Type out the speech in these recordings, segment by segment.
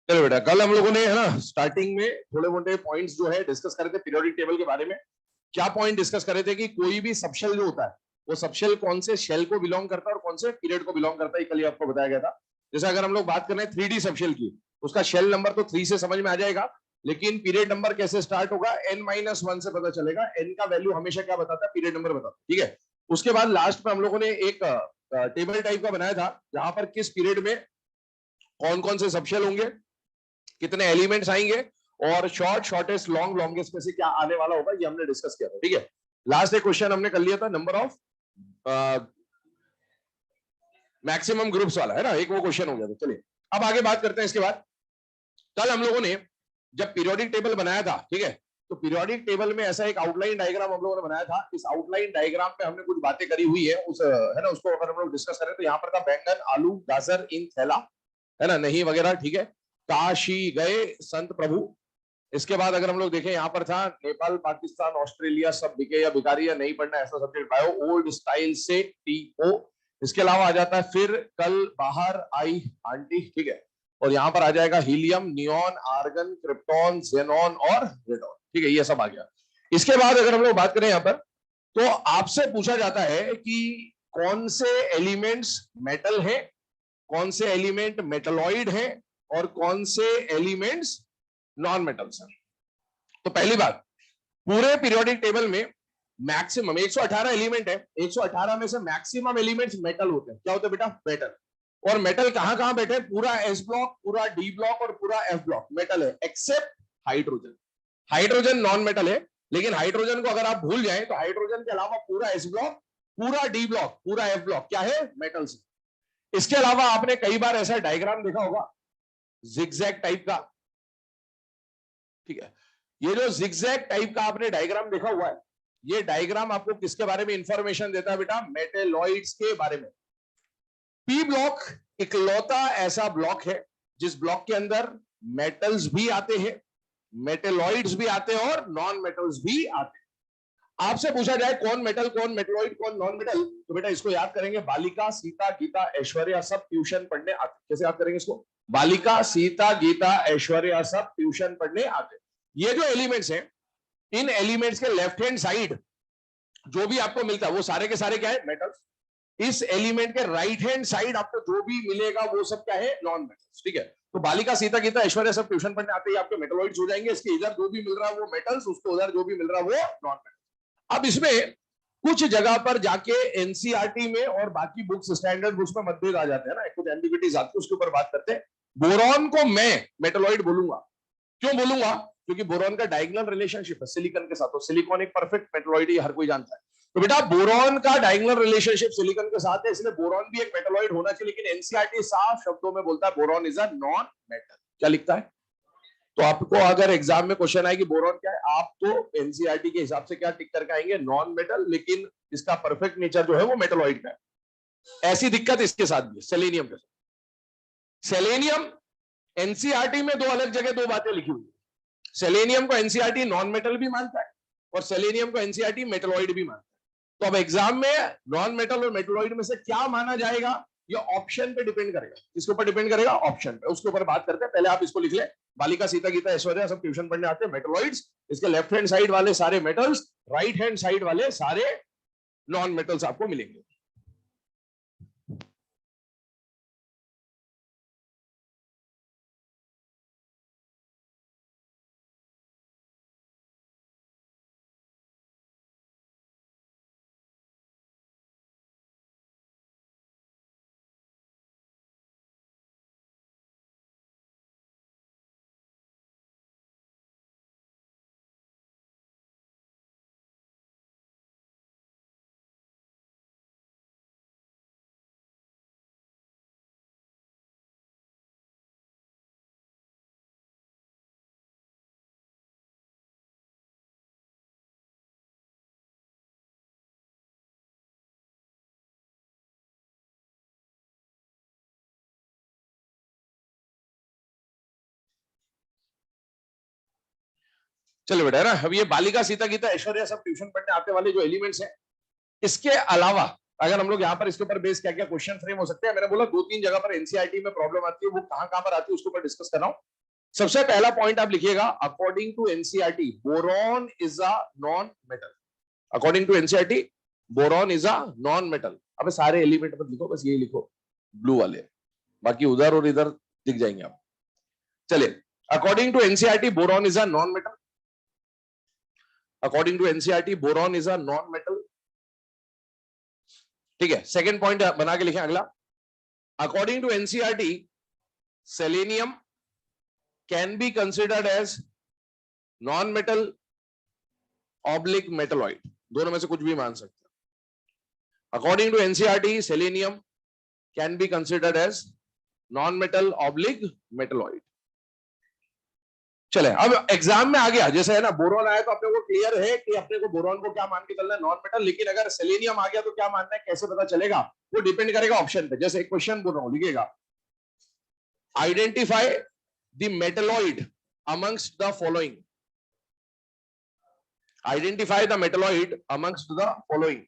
चलो बेटा, कल हम लोगों ने है ना स्टार्टिंग में थोड़े मोटे पॉइंट्स जो है डिस्कस करे थे पीरियोडिक टेबल के बारे में। क्या पॉइंट डिस्कस करे थे कि कोई भी सबशेल जो होता है वो सबशेल कौन से शेल को बिलोंग करता है और कौन से पीरियड को बिलोंग करता है, कल ही आपको बताया गया था। जैसे अगर हम लोग बात कर रहे हैं 3D सबशेल की, उसका शेल नंबर तो 3 से समझ में आ जाएगा, लेकिन पीरियड नंबर कैसे स्टार्ट होगा n-1 से पता चलेगा। n का वैल्यू हमेशा क्या बताता है, पीरियड नंबर बताता है, ठीक है। उसके बाद लास्ट में हम लोगों ने एक टेबल टाइप का बनाया था जहां पर किस पीरियड में कौन कौन से सबशेल होंगे, कितने एलिमेंट्स आएंगे और शॉर्ट शॉर्टेस्ट लॉन्ग लॉन्गेस्ट में से क्या आने वाला होगा, ये हमने डिस्कस किया था, ठीक है। लास्ट एक क्वेश्चन हमने कर लिया था नंबर ऑफ मैक्सिमम ग्रुप्स वाला, है ना, एक वो क्वेश्चन हो गया था। चलिए अब आगे बात करते हैं। इसके बाद कल हम लोगों ने जब पीरियोडिक टेबल बनाया था, ठीक है, तो पीरियोडिक टेबल में ऐसा एक आउटलाइन डायग्राम हम लोगों ने बनाया था। इस आउटलाइन डायग्राम पे हमने कुछ बातें करी हुई है, उस है ना, उसको अगर हम लोग डिस्कस करें तो यहाँ पर था बैंगन आलू गाजर इन थैला, है ना, नहीं वगैरह, ठीक है। काशी गए संत प्रभु। इसके बाद अगर हम लोग देखें यहाँ पर था नेपाल पाकिस्तान ऑस्ट्रेलिया सब बिके या भिखारी या नहीं पढ़ना ऐसा सब्जेक्ट बायो ओल्ड स्टाइल से टीओ। इसके अलावा आ जाता है फिर कल बाहर आई आंटी, ठीक है, और यहाँ पर आ जाएगा helium neon argon krypton xenon और रेडॉन, ठीक है, ये सब आ गया। इसके बाद अगर हम लोग बात करें यहाँ पर, तो आपसे पूछा जाता है कि कौन से एलिमेंट्स मेटल है, कौन से एलिमेंट मेटलॉइड है और कौन से एलिमेंट्स नॉन मेटल्स हैं। तो पहली बात, पूरे पीरियोडिक टेबल में मैक्सिमम 118 एलिमेंट है, 118 में से मैक्सिमम एलिमेंट्स मेटल होते हैं। क्या होते हैं बेटा, मेटल। और मेटल कहां कहां बैठे, पूरा एस ब्लॉक, पूरा डी ब्लॉक और पूरा एफ ब्लॉक मेटल है, except hydrogen. Hydrogen non metal है, लेकिन हाइड्रोजन को अगर आप भूल जाएं तो हाइड्रोजन के अलावा पूरा एस ब्लॉक, पूरा डी ब्लॉक, पूरा एफ ब्लॉक क्या है, मेटल्स। इसके अलावा आपने कई बार ऐसा डायग्राम देखा होगा जिगजैग टाइप का, ठीक है। ये जो जिगजैग टाइप का आपने डायग्राम देखा हुआ है, ये डायग्राम आपको किसके बारे में इंफॉर्मेशन देता है बेटा, मेटेलॉइड्स के बारे में। पी ब्लॉक इकलौता ऐसा ब्लॉक है जिस ब्लॉक के अंदर मेटल्स भी आते हैं, मेटेलॉइड्स भी आते हैं और नॉन मेटल्स भी आते हैं। आपसे पूछा जाए कौन मेटल कौन मेटलॉइड कौन नॉन मेटल, तो बेटा इसको याद करेंगे, बालिका सीता गीता ऐश्वर्या सब ट्यूशन पढ़ने आते। कैसे याद करेंगे इसको, बालिका सीता गीता ऐश्वर्या सब ट्यूशन पढ़ने आते। ये जो एलिमेंट्स हैं, इन एलिमेंट्स के लेफ्ट हैंड साइड जो भी आपको मिलता है वो सारे के सारे क्या है, मेटल्स। इस एलिमेंट के राइट हैंड साइड आपको जो भी मिलेगा वो सब क्या है, नॉन मेटल्स, ठीक है। तो बालिका सीता गीता ऐश्वर्या सब ट्यूशन पढ़ने आते ही आपके मेटलॉइड्स हो जाएंगे। इसके इधर जो भी मिल रहा है वो मेटल्स, उसको उधर जो भी मिल रहा है वो नॉन मेटल्स। अब इसमें कुछ जगह पर जाके एनसीईआरटी में और बाकी बुक्स स्टैंडर्ड बुक्स में मतभेद आ जाते हैं ना, कुछ एम्बिग्विटीज आती है, उसके ऊपर बात करते हैं। बोरॉन को मैं मेटलॉइड बोलूंगा, क्यों बोलूंगा, क्योंकि बोरॉन का डायगोनल रिलेशनशिप है सिलिकॉन के साथ, तो सिलिकॉन एक परफेक्ट मेटलॉइड है, हर कोई जानता है। तो बेटा बोरॉन का डायगोनल रिलेशनशिप सिलिकॉन के साथ है, इसलिए बोरॉन भी एक मेटलॉइड होना चाहिए, लेकिन एनसीईआरटी साफ शब्दों में बोलता है boron is a non metal. क्या लिखता है, तो आपको अगर एग्जाम में क्वेश्चन आए कि बोरॉन क्या है, आप तो एनसीईआरटी के हिसाब से क्या टिक करके आएंगे, नॉन मेटल, लेकिन इसका परफेक्ट नेचर जो है वो मेटलॉइड का है। ऐसी दिक्कत इसके साथ भी है, सेलेनियम के साथ। सेलेनियम एनसीईआरटी में दो अलग जगह दो बातें लिखी हुई है। सेलेनियम को एनसीईआरटी नॉन मेटल भी मानता है और सेलेनियम को एनसीईआरटी मेटलॉइड भी मानता है। तो अब एग्जाम में नॉन मेटल और मेटलॉइड में से क्या माना जाएगा, ये ऑप्शन पे डिपेंड करेगा। किसके ऊपर डिपेंड करेगा, ऑप्शन पे। उसके ऊपर बात करते हैं, पहले आप इसको लिख ले, बालिका सीता गीता ऐश्वर्या सब ट्यूशन पढ़ने आते हैं, मेटलॉइड्स। इसके लेफ्ट हैंड साइड वाले सारे मेटल्स, राइट हैंड साइड वाले सारे नॉन मेटल्स आपको मिलेंगे। चलो बेटा, है ना, अब ये बालिका सीता गीता ऐश्वर्या सब ट्यूशन पढ़ने आते वाले जो एलिमेंट्स हैं, इसके अलावा अगर हम लोग यहाँ पर इसके ऊपर बेस क्या क्या क्वेश्चन फ्रेम हो सकते हैं, मैंने बोला दो तीन जगह पर एनसीईआरटी में प्रॉब्लम आती है, वो कहां कहां पर आती है उसके ऊपर डिस्कस कर रहा हूं। सबसे पहला पॉइंट आप लिखिएगा, according to NCERT boron is a non metal. According to NCERT boron is a non metal. अब सारे एलिमेंट मत लिखो, बस यही लिखो ब्लू वाले, बाकी उधर और इधर दिख जाएंगे आप। चलिए, according to NCERT boron is a non metal. According to NCERT boron is a non metal. ठीक है, सेकंड पॉइंट बना के लिखें अगला, according to NCERT selenium can be considered as non metal oblique metalloid, दोनों में से कुछ भी मान सकते हैं। According to NCERT selenium can be considered as non metal oblique metalloid. चले, अब एग्जाम में आ गया, जैसे है ना बोरॉन आया तो अपने को क्लियर है कि अपने को बोरॉन को क्या मान के चलना है, नॉन मेटल। लेकिन अगर सेलेनियम आ गया तो क्या मानना है, कैसे पता चलेगा, वो डिपेंड करेगा ऑप्शन पे। जैसे एक क्वेश्चन बोल रहा हूं, लिखिएगा, identify the metalloid amongst the following. Identify the metalloid amongst the following.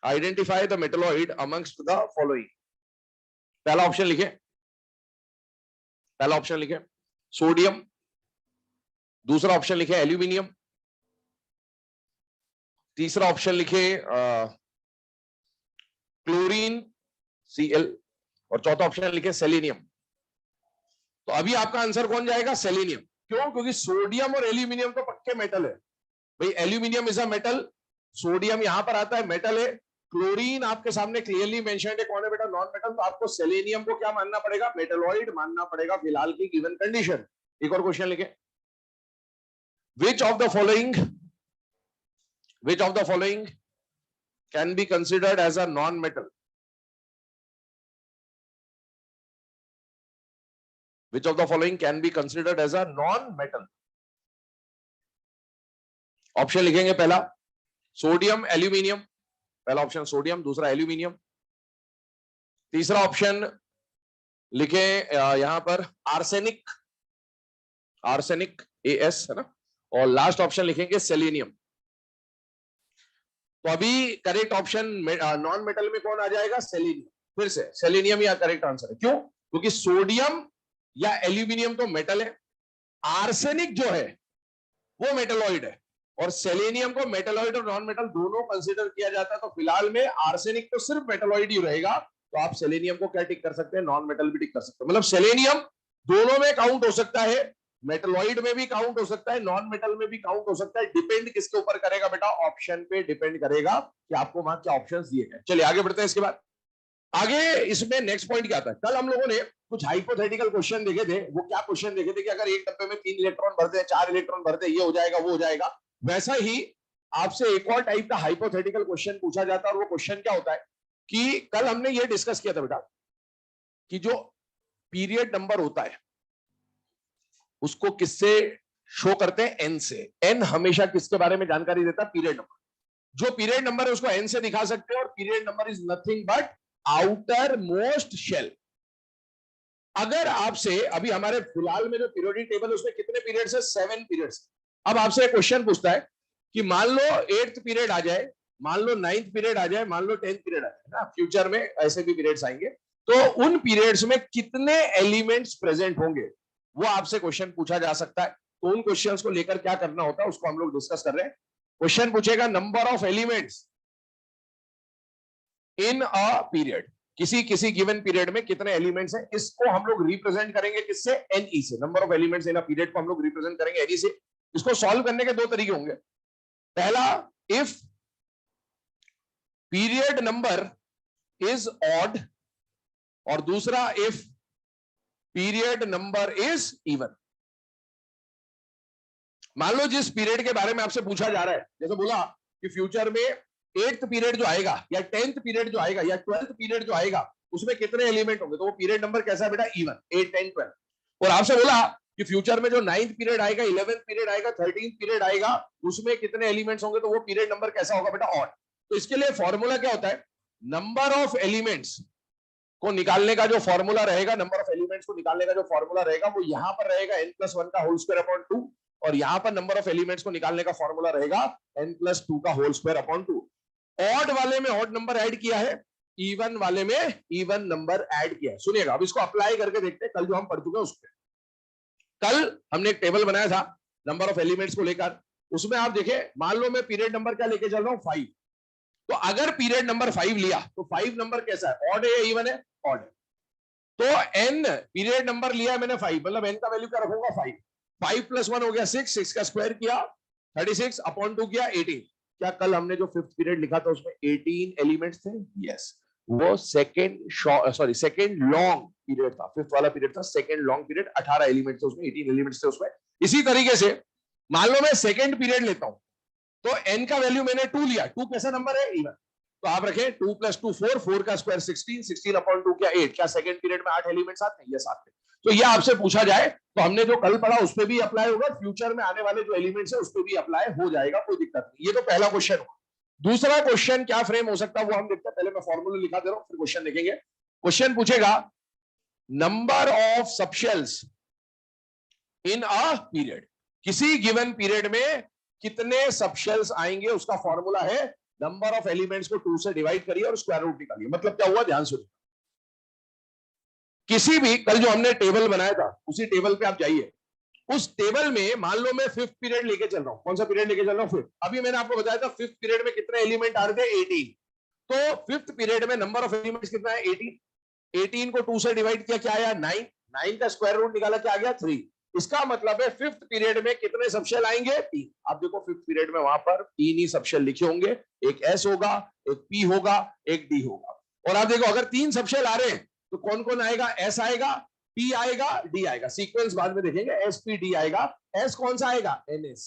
Identify the metalloid amongst the following. पहला ऑप्शन लिखे, पहला ऑप्शन लिखे सोडियम, दूसरा ऑप्शन लिखे एल्यूमिनियम, तीसरा ऑप्शन लिखे क्लोरीन Cl, और चौथा ऑप्शन लिखे सेलेनियम। तो अभी आपका आंसर कौन जाएगा, सेलेनियम। क्यों, क्योंकि सोडियम और एल्यूमिनियम तो पक्के मेटल है भाई, aluminium is a metal, sodium यहां पर आता है मेटल है, क्लोरीन आपके सामने क्लियरली मेंशन्ड है कौन है बेटा, नॉन मेटल। तो आपको सेलेनियम को क्या मानना पड़ेगा, मेटलॉइड मानना पड़ेगा फिलहाल की गिवन कंडीशन। एक और क्वेश्चन लिखे, which of the following can be considered as a non-metal? Which of the following can be considered as a non-metal? Option लिखेंगे, पहला सोडियम एल्यूमिनियम, पहला ऑप्शन सोडियम, दूसरा एल्यूमिनियम, तीसरा ऑप्शन लिखे यहां पर आर्सेनिक, आर्सेनिक AS है ना, और लास्ट ऑप्शन लिखेंगे सेलेनियम। तो अभी करेक्ट ऑप्शन नॉन मेटल में कौन आ जाएगा, सेलेनियम। फिर से सेलेनियम या करेक्ट आंसर है। क्यों, क्योंकि सोडियम या एल्यूमिनियम तो मेटल है, आर्सेनिक जो है वो मेटलॉइड है, और सेलेनियम को मेटलॉइड और नॉन मेटल दोनों कंसीडर किया जाता है। तो फिलहाल में आर्सेनिक तो सिर्फ मेटलॉइड ही रहेगा, तो आप सेलेनियम को क्या टिक कर सकते हैं, नॉन मेटल भी टिक कर सकते हैं। मतलब सेलेनियम दोनों में काउंट हो सकता है, मेटलॉइड में भी काउंट हो सकता है, नॉन मेटल में भी काउंट हो सकता है। डिपेंड किसके ऊपर करेगा बेटा, ऑप्शन पे डिपेंड करेगा कि आपको वहां क्या ऑप्शंस दिए गए। चलिए आगे बढ़ते हैं। इसके बाद आगे इसमें नेक्स्ट पॉइंट क्या आता है, कल हम लोगों ने कुछ हाइपोथेटिकल क्वेश्चन देखे थे। वो क्या क्वेश्चन देखे थे कि अगर एक डब्बे में 3 इलेक्ट्रॉन भरते हैं, 4 इलेक्ट्रॉन भरते हैं, ये हो जाएगा वो हो जाएगा। वैसा ही आपसे एक और टाइप का हाइपोथेटिकल क्वेश्चन पूछा जाता है, और वो क्वेश्चन क्या होता है कि कल हमने ये डिस्कस किया था बेटा कि जो पीरियड नंबर होता है उसको किससे शो करते हैं, एन से। एन हमेशा किसके बारे में जानकारी देता है, पीरियड नंबर। जो पीरियड नंबर है उसको एन से दिखा सकते हैं, और period number is nothing but outer most shell. अगर आपसे अभी हमारे फिलहाल में जो पीरियोडिक टेबल है उसमें कितने पीरियड्स है, 7 पीरियड्स। अब आपसे एक क्वेश्चन पूछता है कि मान लो 8th पीरियड आ जाए, मान लो 9th पीरियड आ जाए, मान लो 10th पीरियड आ जाए ना, फ्यूचर में ऐसे भी पीरियड्स आएंगे, तो उन पीरियड्स में कितने एलिमेंट्स प्रेजेंट होंगे, वो आपसे क्वेश्चन पूछा जा सकता है। तो उन क्वेश्चंस को लेकर क्या करना होता है उसको हम लोग डिस्कस कर रहे हैं। क्वेश्चन पूछेगा number of elements in a period, किसी किसी गिवन पीरियड में कितने एलिमेंट्स हैं, इसको हम लोग रिप्रेजेंट करेंगे किससे, एनई से। Number of elements in a period को हम लोग रिप्रेजेंट करेंगे एनई से। इसको सॉल्व करने के 2 तरीके होंगे। पहला, if period number is odd, और दूसरा if period number is even. मान लो जिस पीरियड के बारे में आपसे पूछा जा रहा है, जैसे बोला कि फ्यूचर में 8th पीरियड जो आएगा, या 10th पीरियड जो आएगा, या 12th पीरियड जो आएगा, उसमें कितने एलिमेंट होंगे, तो वो पीरियड नंबर कैसा है बेटा, इवन, 8, 10, 12। और आपसे बोला कि फ्यूचर में जो 9th पीरियड आएगा, 11th पीरियड आएगा, 13th पीरियड आएगा, उसमें कितने एलिमेंट्स होंगे, तो वो पीरियड नंबर कैसा होगा बेटा, ऑड। तो इसके लिए फॉर्मूला क्या होता है, नंबर ऑफ एलिमेंट्स को निकालने का जो फॉर्मूला रहेगा, नंबर ऑफ एलिमेंट्स को निकालने का जो फॉर्मूला रहेगा वो यहां पर रहेगा n+1 का होल स्क्वायर अपॉन 2, और यहां पर नंबर ऑफ एलिमेंट्स को निकालने का फॉर्मूला रहेगा n+2 का होल स्क्वायर अपॉन 2। ऑड वाले में ऑड नंबर ऐड किया है, इवन वाले में इवन नंबर ऐड किया है। सुनिएगा, अब इसको अप्लाई करके देखते हैं कल जो हम पढ़ चुके हैं उस पर। कल हमने एक टेबल बनाया था नंबर ऑफ एलिमेंट्स को लेकर, उसमें आप देखें, मान लो मैं पीरियड नंबर क्या लेके चल रहा हूं 5, तो अगर पीरियड नंबर 5 लिया तो 5 नंबर कैसा है, ऑड है या इवन है, ऑड है। तो एन पीरियड नंबर लिया है मैंने 5, मतलब एन का वैल्यू क्या रखूंगा 5, 5 + 1 हो गया 6, 6 का स्क्वायर किया 36 अपॉन 2 किया 18। क्या कल हमने जो 5th पीरियड लिखा था उसमें 18 एलिमेंट्स थे? यस, वो सेकंड लॉन्ग पीरियड था, 5th वाला पीरियड था, सेकंड लॉन्ग पीरियड, 18 एलिमेंट्स थे उसमें, 18 एलिमेंट्स थे उसमें। इसी तरीके से मान लो मैं सेकंड पीरियड लेता हूं, तो n का वैल्यू मैंने 2 लिया, 2 कैसा नंबर है, इवन, तो आप रखें 2 + 2 4, 4 का स्क्वायर 16, 16 अपॉन 2 क्या 8। क्या सेकंड पीरियड में 8 एलिमेंट्स आते हैं? यस आते हैं। तो ये आपसे पूछा जाए तो हमने जो कल पढ़ा उस पर भी अप्लाई होगा, फ्यूचर में आने वाले जो एलिमेंट्स है उस पर भी अप्लाई हो जाएगा, कोई दिक्कत नहीं। ये तो पहला क्वेश्चन हुआ। दूसरा क्वेश्चन क्या फ्रेम हो सकता है वो हम देखते हैं, पहले मैं फॉर्मूला लिखा दे रहा हूं फिर क्वेश्चन देखेंगे। क्वेश्चन पूछेगा number of subshells in a period, किसी गिवन पीरियड में कितने सबशेल्स आएंगे, उसका फॉर्मूला है नंबर ऑफ एलिमेंट्स को 2 से डिवाइड करिए और स्क्वायर रूट निकालिए। मतलब क्या हुआ, ध्यान सुनिए, किसी भी कल जो हमने टेबल बनाया था उसी टेबल पे आप जाइए, उस टेबल में मान लो मैं 5th पीरियड लेके चल रहा हूं, कौन सा पीरियड लेके चल रहा हूं 5th। अभी मैंने आपको बताया था 5th पीरियड में कितने एलिमेंट आ रहे थे 18, तो 5th पीरियड में नंबर ऑफ एलिमेंट्स कितना है 18, 18 को 2 से डिवाइड किया क्या आया 9, 9 का स्क्वायर रूट निकाला क्या आ गया 3। इसका मतलब है 5th पीरियड में कितने सबशेल आएंगे 3। आप देखो 5th पीरियड में वहां पर 3 ही सबशेल लिखे होंगे, एक एस होगा, एक पी होगा, एक डी होगा। और आप देखो अगर 3 सबशेल आ रहे हैं तो कौन कौन आएगा, एस आएगा, पी आएगा, डी आएगा, सीक्वेंस बाद में देखेंगे, एस पी डी आएगा। एस कौन सा आएगा, एन एस,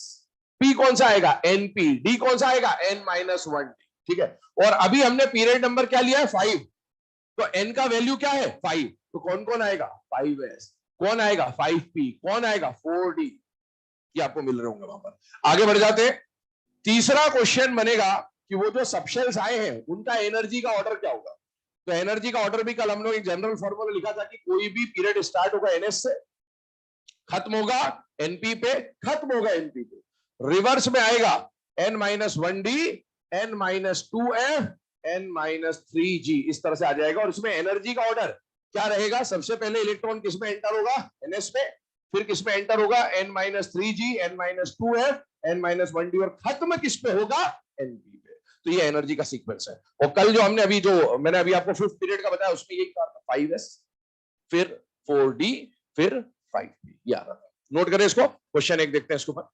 पी कौन सा आएगा, एन पी, डी कौन सा आएगा, एन -1 डी। ठीक है, और अभी हमने पीरियड नंबर क्या लिया है 5, तो n का वैल्यू क्या है 5, तो कौन कौन आएगा 5s, कौन आएगा 5p, कौन आएगा 4d, ये आपको मिल रहे होंगे वहां पर। आगे बढ़ जाते हैं, तीसरा क्वेश्चन बनेगा कि वो जो सबशेल्स आए हैं उनका एनर्जी का ऑर्डर क्या होगा। तो एनर्जी का ऑर्डर भी कल हम लोग एक जनरल फॉर्मूला लिखा था कि कोई भी पीरियड स्टार्ट होगा ns से, खत्म होगा np पे, खत्म होगा np पे, रिवर्स में आएगा n-1d, n-2f, n-3g, इस तरह से आ जाएगा। और इसमें एनर्जी का ऑर्डर क्या रहेगा, सबसे पहले इलेक्ट्रॉन किस में एंटर होगा ns में, फिर किस में एंटर होगा n-3g, n-2f, n-1d, और खत्म किस पे होगा np पे। तो ये एनर्जी का सीक्वेंस है। और कल जो हमने अभी जो मैंने अभी आपको 5th पीरियड का बताया उसमें यही कहा था 5s, फिर 4d, फिर 5p, याद रखना। नोट करें इसको, क्वेश्चन 1 देखते हैं इसके ऊपर।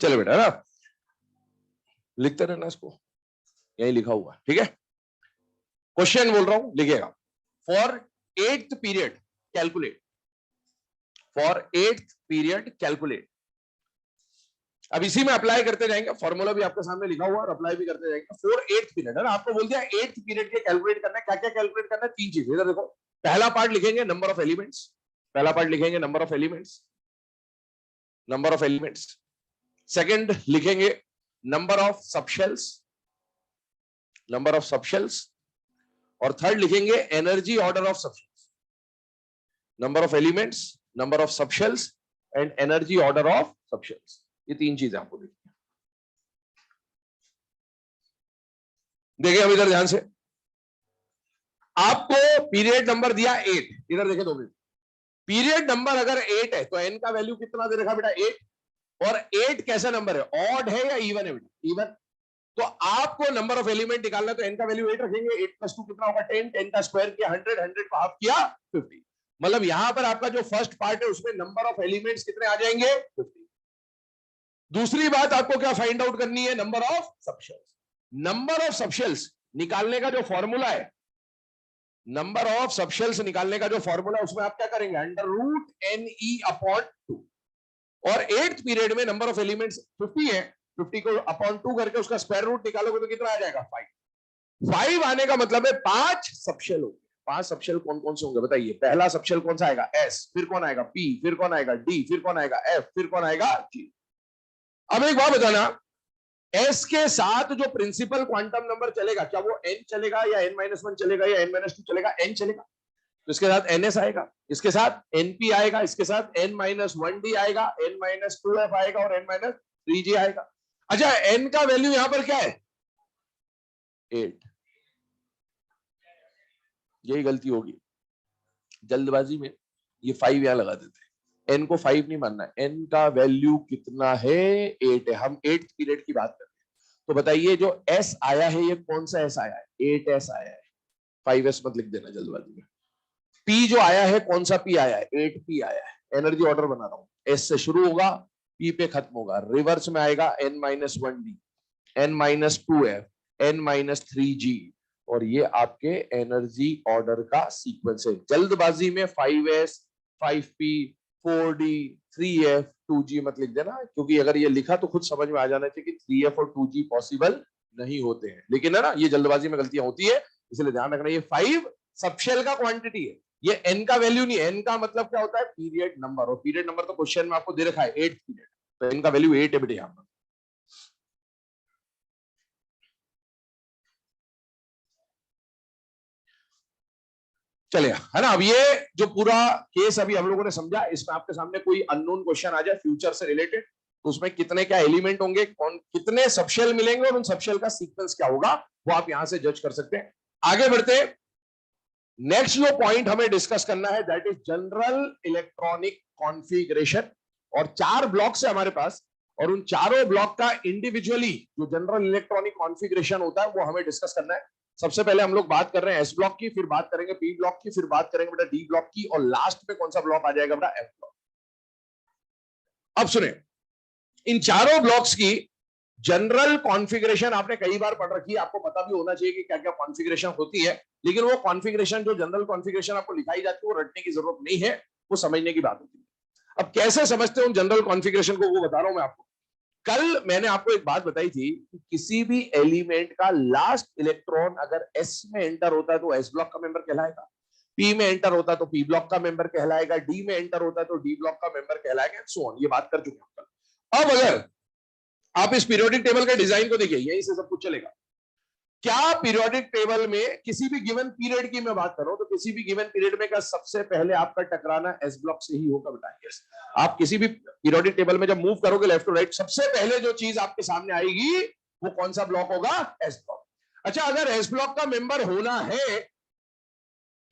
चलो बेटा ना, लिखते रहना इसको, यही लिखा हुआ, ठीक है। क्वेश्चन बोल रहा हूं, लिखिएगा, for 8th period calculate, for 8th period calculate. अब इसी में अप्लाई करते जाएंगे, फॉर्मूला भी आपके सामने लिखा हुआ और अप्लाई भी करते जाएंगे। फॉर 8th पीरियड है ना, आपको बोल दिया 8th पीरियड के कैलकुलेट करना है। क्या क्या कैलकुलेट करना है, 3 चीजें, इधर देखो। पहला पार्ट लिखेंगे नंबर ऑफ एलिमेंट्स, पहला पार्ट लिखेंगे number of elements, number of elements. Second लिखेंगे number of subshells, number of subshells. और थर्ड लिखेंगे energy order of subshells, number of elements, number of subshells and energy order of subshells. ये 3 चीजें आपको देखनी है। देखिए अब इधर ध्यान से, आपको पीरियड नंबर दिया 8, इधर देखें 2 मिनट, पीरियड नंबर अगर 8 है तो n का वैल्यू कितना दे रखा बेटा 8, और 8 कैसा नंबर है, ऑड है या इवन है बेटा, इवन। तो आपको नंबर ऑफ एलिमेंट निकालना है तो n का वैल्यू 8 रखेंगे, 8 + 2 कितना होगा 10, 10 का स्क्वायर किया 100, 100 को हाफ किया 50। मतलब यहां पर आपका जो फर्स्ट पार्ट है उसमें नंबर ऑफ एलिमेंट्स कितने आ जाएंगे 50। दूसरी बात आपको क्या फाइंड आउट करनी है, number of subshells. Number of subshells निकालने का जो फॉर्मूला है, नंबर ऑफ सबशेल्स निकालने का जो फॉर्मूला है उसमें आप क्या करेंगे, √NE/2। और 8th पीरियड में नंबर ऑफ एलिमेंट्स 50 है, 50 को अपॉन 2 करके उसका स्क्वायर रूट निकालोगे तो कितना आ जाएगा 5 आने का मतलब है 5 सबशेल होंगे। 5 सबशेल कौन कौन से होंगे बताइए। पहला सबशेल कौन सा आएगा S, फिर कौन आएगा P, फिर कौन आएगा D, फिर कौन आएगा F, फिर कौन आएगा G। अब एक बात बताना, S के साथ जो प्रिंसिपल क्वांटम नंबर चलेगा क्या वो n चलेगा या n-1 चलेगा या n-2 चलेगा? n चलेगा। तो इसके साथ ns आएगा, इसके साथ np आएगा, इसके साथ n-1d आएगा, n-2f आएगा और n-3g आएगा। अच्छा n का वैल्यू यहां पर क्या है 8। यही गलती होगी जल्दबाजी में, ये 5 यहां लगा देते हैं। n को 5 नहीं मानना, n का वैल्यू कितना है 8 है। हम 8th पीरियड की बात कर रहे हैं। तो बताइए जो s आया है ये कौन सा s आया है? 8s आया है। 5s मत लिख देना जल्दबाजी में। p जो आया है कौन सा p आया है? 8p आया है। एनर्जी ऑर्डर बना रहा हूं, s से शुरू होगा p पे खत्म होगा, रिवर्स में आएगा n-1d, n-2f, n-3g, और ये आपके एनर्जी ऑर्डर का सीक्वेंस है। जल्दबाजी में 5s, 5p, 4d, 3f, 2g मत लिख देना, क्योंकि अगर ये लिखा तो खुद समझ में आ जाना चाहिए कि 3f और 2g पॉसिबल नहीं होते हैं। लेकिन है ना, ये जल्दबाजी में गलतियां होती है, इसलिए ध्यान रखना। ये 5 सबशेल का क्वांटिटी है, ये n का वैल्यू नहीं है। n का मतलब क्या होता है? पीरियड नंबर, और पीरियड नंबर तो क्वेश्चन में आपको दे रखा है 8th पीरियड, तो n का वैल्यू 8 है बेटे यहां पर। चलेगा, है ना। अब ये जो पूरा केस अभी हम लोगों ने समझा, इसमें आपके सामने कोई अननोन क्वेश्चन आ जाए फ्यूचर से रिलेटेड, तो उसमें कितने क्या एलिमेंट होंगे, कौन कितने सबशेल मिलेंगे और उन सबशेल का सीक्वेंस क्या होगा, वो आप यहां से जज कर सकते हैं। आगे बढ़ते, नेक्स्ट जो पॉइंट हमें डिस्कस करना है that is general electronic configuration. और 4 ब्लॉक्स है हमारे पास, और उन चारों ब्लॉक का इंडिविजुअली जो जनरल इलेक्ट्रॉनिक कॉन्फ़िगरेशन होता है वो हमें डिस्कस करना है। सबसे पहले हम लोग बात कर रहे हैं एस ब्लॉक की, फिर बात करेंगे पी ब्लॉक की, फिर बात करेंगे बेटा डी ब्लॉक की, और लास्ट में कौन सा ब्लॉक आ जाएगा बेटा? F block. अब सुने, इन चारों ब्लॉक्स की जनरल कॉन्फ़िगरेशन आपने कई बार पढ़ रखी है, आपको पता भी होना चाहिए कि क्या क्या कॉन्फ़िगरेशन होती है, लेकिन वो कॉन्फ़िगरेशन जो जनरल कॉन्फ़िगरेशन आपको लिखाई जाती है वो रटने की जरूरत नहीं है, वो समझने की बात होती है। अब कैसे समझते हो जनरल कॉन्फ़िगरेशन को, वो बता रहा हूं मैं आपको। कल मैंने आपको एक बात बताई थी कि किसी भी एलिमेंट का लास्ट इलेक्ट्रॉन अगर एस में एंटर होता है तो एस ब्लॉक का मेंबर कहलाएगा, पी में एंटर होता है तो पी ब्लॉक का मेंबर कहलाएगा, डी में एंटर होता है तो डी ब्लॉक का मेंबर कहलाएगा, एंड सो ऑन। ये बात कर चुके हैं कल। अब अगर आप इस पीरियोडिक टेबल के डिजाइन को देखिए, यहीं से सब कुछ चलेगा। क्या पीरियोडिक टेबल में किसी भी गिवन पीरियड की मैं बात कर रहा हूं, तो किसी भी गिवन पीरियड में क्या सबसे पहले आपका टकराना एस ब्लॉक से ही होगा बेटा? यस। आप किसी भी पीरियोडिक टेबल में जब मूव करोगे लेफ्ट टू राइट, सबसे पहले जो चीज आपके सामने आएगी वो कौन सा ब्लॉक होगा? S block. अच्छा, अगर एस ब्लॉक का मेंबर होना है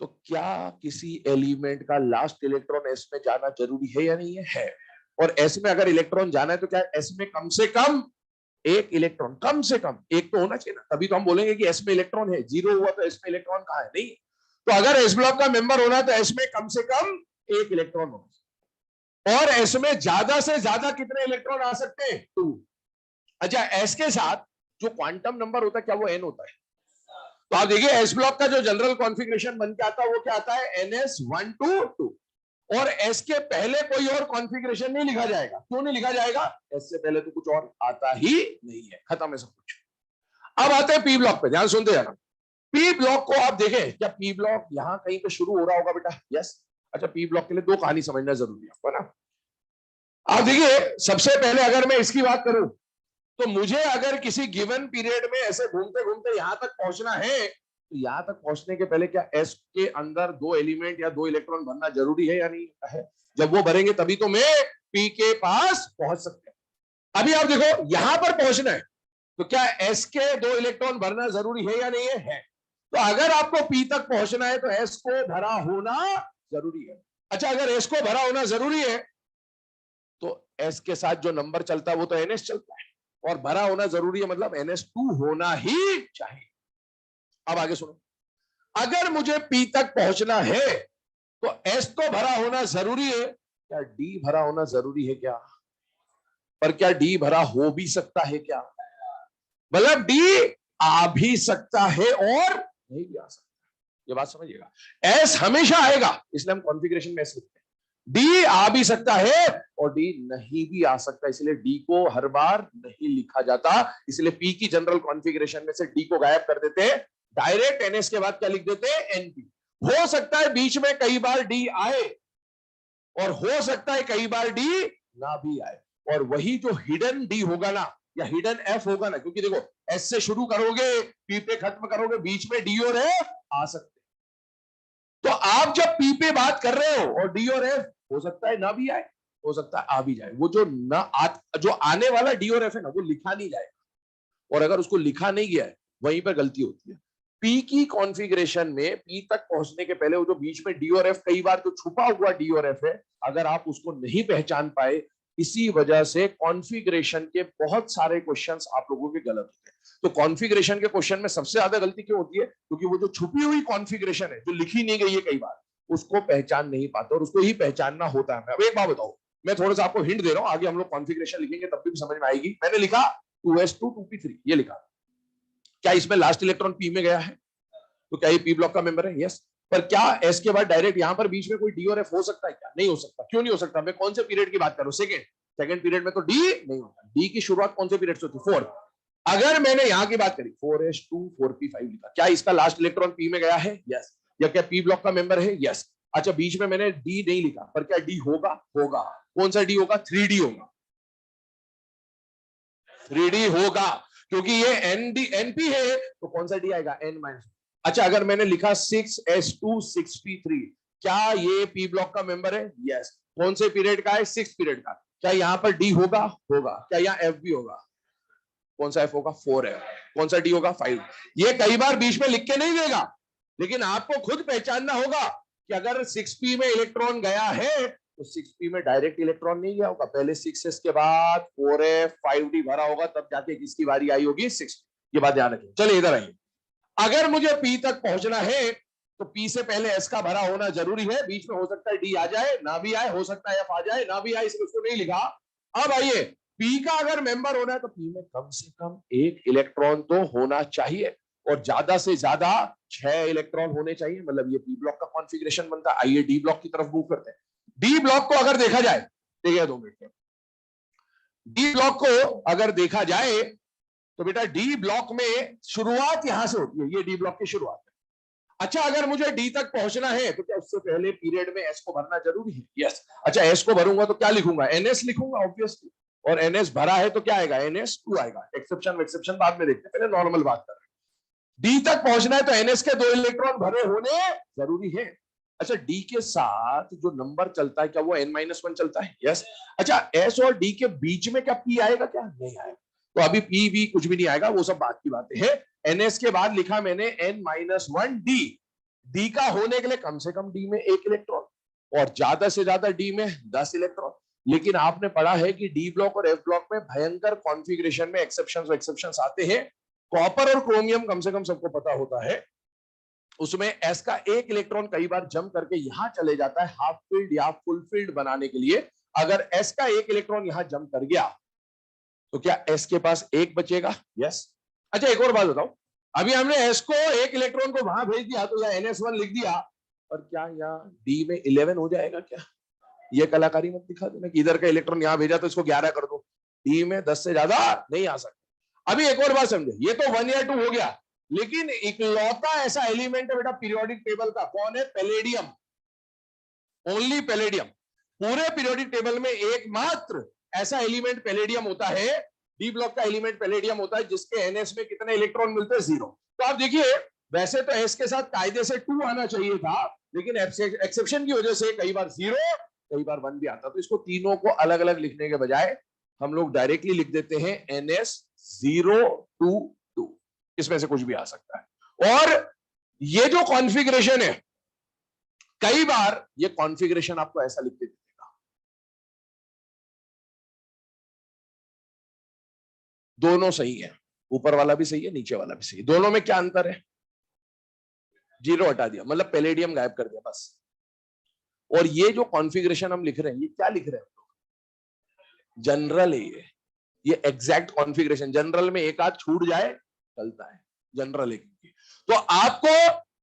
तो क्या किसी एलिमेंट का लास्ट इलेक्ट्रॉन एस में जाना जरूरी है या नहीं है? और एस में अगर इलेक्ट्रॉन जाना है तो क्या एस में कम से कम एक इलेक्ट्रॉन, कम से कम एक तो होना चाहिए ना, तभी तो हम बोलेंगे कि एस में इलेक्ट्रॉन है। 0 हुआ तो एस में इलेक्ट्रॉन कहां है? नहीं। तो अगर एस ब्लॉक का मेंबर होना है तो एस में कम से कम एक इलेक्ट्रॉन होना, और एस में ज्यादा से ज्यादा कितने इलेक्ट्रॉन आ सकते हैं? 2। अच्छा, एस के साथ जो क्वांटम नंबर होता है क्या वो एन होता है? तो आप देखिए एस ब्लॉक का जो जनरल कॉन्फ़िगरेशन बन के आता है वो क्या आता है? NS122। और एस के पहले कोई और कॉन्फ़िगरेशन नहीं लिखा जाएगा। क्यों नहीं लिखा जाएगा? एस से पहले तो कुछ और आता ही नहीं है, खत्म है सब कुछ। अब आते हैं पी ब्लॉक पे, ध्यान सुनते जाना। पी ब्लॉक को आप देखें, क्या पी ब्लॉक यहां कहीं पे शुरू हो रहा होगा बेटा? यस। अच्छा, पी ब्लॉक के लिए 2 कहानी समझना जरूरी है ना। आप देखिए, सबसे पहले अगर मैं इसकी बात करूं तो मुझे अगर किसी गिवन पीरियड में ऐसे घूमते घूमते यहां तक पहुंचना है, तो यहां तक पहुंचने के पहले क्या एस के अंदर 2 एलिमेंट या 2 इलेक्ट्रॉन भरना जरूरी है या नहीं है? जब वो भरेंगे तभी तो मैं पी के पास पहुंच सकते हैं। अभी आप देखो, यहां पर पहुंचना है तो क्या एस के 2 इलेक्ट्रॉन भरना जरूरी है या नहीं है? तो अगर आपको पी तक पहुंचना है तो एस को भरा होना जरूरी है। अच्छा, अगर एस को भरा होना जरूरी है तो एस के साथ जो नंबर चलता है वो तो एनएस चलता है, और भरा होना जरूरी है मतलब NS2 होना ही चाहिए। अब आगे सुनो, अगर मुझे P तक पहुंचना है तो S तो भरा होना जरूरी है, क्या D भरा होना जरूरी है क्या? पर क्या D भरा हो भी सकता है क्या? मतलब D आ भी सकता है और नहीं भी आ सकता। ये बात समझिएगा। S हमेशा आएगा, इसलिए हम कॉन्फ़िगरेशन में S लिखते हैं। डी आ भी सकता है और डी नहीं भी आ सकता, इसलिए डी को हर बार नहीं लिखा जाता, इसलिए पी की जनरल कॉन्फ़िगरेशन में से डी को गायब कर देते हैं, डायरेक्ट एनएस के बाद क्या लिख देते हैं, एनपी। हो सकता है बीच में कई बार डी आए और हो सकता है कई बार डी ना भी आए, और वही जो हिडन डी होगा ना या हिडन एफ होगा ना, क्योंकि देखो एस से शुरू करोगे पी पे खत्म करोगे, बीच में डी और एफ आ सकते, तो आप जब पी पे बात कर रहे हो और डी और एफ हो सकता है ना भी आए, हो सकता है आ भी जाए, वो जो जो आने वाला डी और एफ है ना वो लिखा नहीं जाएगा, और अगर उसको लिखा नहीं गया है वहीं पर गलती होती है। पी की कॉन्फ़िगरेशन में पी तक पहुंचने के पहले वो जो बीच में डी और एफ, कई बार जो छुपा हुआ डी और एफ है अगर आप उसको नहीं पहचान पाए, इसी वजह से कॉन्फ़िगरेशन के बहुत सारे क्वेश्चंस आप लोगों के गलत होते हैं। तो कॉन्फ़िगरेशन के क्वेश्चन में सबसे ज्यादा गलती क्यों होती है, क्योंकि वो जो छुपी हुई कॉन्फ़िगरेशन है जो लिखी नहीं गई है कई बार, उसको पहचान नहीं पाते, और उसको ही पहचानना होता है। अब एक बात बताओ, मैं थोड़ा सा आपको हिंट दे रहा हूं, आगे हम लोग कॉन्फ़िगरेशन लिखेंगे तब भी समझ में आएगी। मैंने लिखा 2s2 2p3 ये लिखा, क्या इसमें लास्ट इलेक्ट्रॉन पी में गया है, तो क्या ये पी ब्लॉक का मेंबर है, यस। पर क्या एस के बाद डायरेक्ट यहां पर बीच में कोई डी और एफ हो सकता है, क्या नहीं हो सकता, क्यों नहीं हो सकता, मैं कौन से पीरियड की बात कर रहा हूं, सेकंड पीरियड में तो डी नहीं होता, डी की शुरुआत कौन से पीरियड से होती है, फोर्थ। अगर मैंने यहां की बात करी 4s2 4p5 लिखा, क्या इसका लास्ट इलेक्ट्रॉन पी में गया है, यस, या क्या पी ब्लॉक का मेंबर है, यस। अच्छा बीच में मैंने डी नहीं लिखा, पर क्या डी होगा, होगा, कौन सा डी होगा, 3d होगा, 3d होगा, क्योंकि ये एनपी है तो कौन सा डी आएगा, n-। अच्छा अगर मैंने लिखा 6s2 6p3, क्या ये पी ब्लॉक का मेंबर है, यस। कौन से पीरियड का है, 6 पीरियड का, क्या यहां पर डी होगा, होगा, क्या यहाँ एफ भी होगा, कौन सा एफ होगा, 4 है, कौन सा डी होगा, 5। ये कई बार बीच में लिख के नहीं देगा, लेकिन आपको खुद पहचानना होगा कि अगर 6p में इलेक्ट्रॉन गया है तो 6p में डायरेक्ट इलेक्ट्रॉन नहीं गया होगा, पहले 6s के बाद 4f 5d भरा होगा, तब जाके किसकी बारी आई होगी, 6। ये बात ध्यान रखिए। चलिए इधर आइए, अगर मुझे पी तक पहुंचना है तो पी से पहले एस का भरा होना जरूरी है, बीच में हो सकता है डी आ जाए ना भी आए, हो सकता है एफ आ जाए ना भी आए, इसलिए उसको नहीं लिखा। अब आइए, पी का अगर मेंबर होना है तो पी में कम से कम एक इलेक्ट्रॉन तो होना चाहिए, और ज्यादा से ज्यादा 6 इलेक्ट्रॉन होने चाहिए, मतलब ये पी ब्लॉक का कॉन्फ़िगरेशन बनता है। आइए डी ब्लॉक की तरफ मूव करते हैं। डी ब्लॉक को अगर देखा जाए, देखिए 2 मिनट, डी ब्लॉक को अगर देखा जाए तो बेटा डी ब्लॉक में शुरुआत यहां से होती है, ये डी ब्लॉक की शुरुआत है। अच्छा अगर मुझे डी तक पहुंचना है तो क्या उससे पहले पीरियड में एस को भरना जरूरी है, यस। अच्छा एस को भरूंगा तो क्या लिखूंगा, एनएस लिखूंगा ऑब्वियसली, और एनएस भरा है तो क्या आएगा, NS2 आएगा। एक्सेप्शन बाद में देखते हैं, पहले नॉर्मल बात कर रहे हैं। डी तक पहुंचना है तो एनएस के 2 इलेक्ट्रॉन भरे होने जरूरी है। अच्छा डी के साथ जो नंबर चलता है क्या वो n-1 चलता है, यस। अच्छा एस और डी के बीच में क्या पी आएगा, क्या नहीं आएगा, तो अभी पी भी कुछ भी नहीं आएगा, वो सब बात की बातें हैं। एनएस के बाद लिखा मैंने n-1 डी, डी का होने के लिए कम से कम डी में 1 इलेक्ट्रॉन और ज्यादा से ज्यादा डी में 10 इलेक्ट्रॉन। लेकिन आपने पढ़ा है कि डी ब्लॉक और एफ ब्लॉक में भयंकर कॉन्फ़िगरेशन में एक्सेप्शंस आते हैं। कॉपर और क्रोमियम कम से कम सबको पता होता है, उसमें एस का 1 इलेक्ट्रॉन कई बार जंप करके यहां चले जाता है हाफ फील्ड या फुल फील्ड बनाने के लिए। अगर एस का 1 इलेक्ट्रॉन यहां जंप कर गया तो क्या एस के पास 1 बचेगा, यस। अच्छा एक और बात बताओ, अभी हमने एस को 1 इलेक्ट्रॉन को वहां भेज दिया तो NS1 लिख दिया, और क्या यहाँ डी में 11 हो जाएगा क्या, ये कलाकारी मत दिखा देना कि इधर का इलेक्ट्रॉन यहां भेजा तो इसको 11 कर दो, डी में 10 से ज्यादा नहीं आ सकता। अभी एक और बात समझे, ये तो 1 या 2 हो गया, लेकिन इकलौता ऐसा एलिमेंट है बेटा पीरियोडिक टेबल का, कौन है, पैलेडियम, ओनली पैलेडियम। पूरे पीरियोडिक टेबल में एकमात्र ऐसा एलिमेंट पैलेडियम होता है, डी ब्लॉक का एलिमेंट पैलेडियम होता है, जिसके एनएस में कितने इलेक्ट्रॉन मिलते हैं, 0। तो आप देखिए वैसे तो एस के साथ कायदे से 2 आना चाहिए था, लेकिन एक्सेप्शन की वजह से कई बार 0 कई बार 1 भी आता, तो इसको तीनों को अलग अलग लिखने के बजाय हम लोग डायरेक्टली लिख देते हैं NS022, इसमें से कुछ भी आ सकता है। और ये जो कॉन्फ़िगरेशन है, कई बार ये कॉन्फ़िगरेशन आपको ऐसा लिख के देगा, दोनों सही है, ऊपर वाला भी सही है नीचे वाला भी सही है, दोनों में क्या अंतर है, 0 हटा दिया, मतलब पैलेडियम गायब कर दिया बस। और ये जो कॉन्फ़िगरेशन हम लिख रहे हैं, ये क्या लिख रहे हैं, जनरल है ये एग्जैक्ट कॉन्फ़िगरेशन। जनरल में एक आध छूट जाए चलता है, जनरल है। तो आपको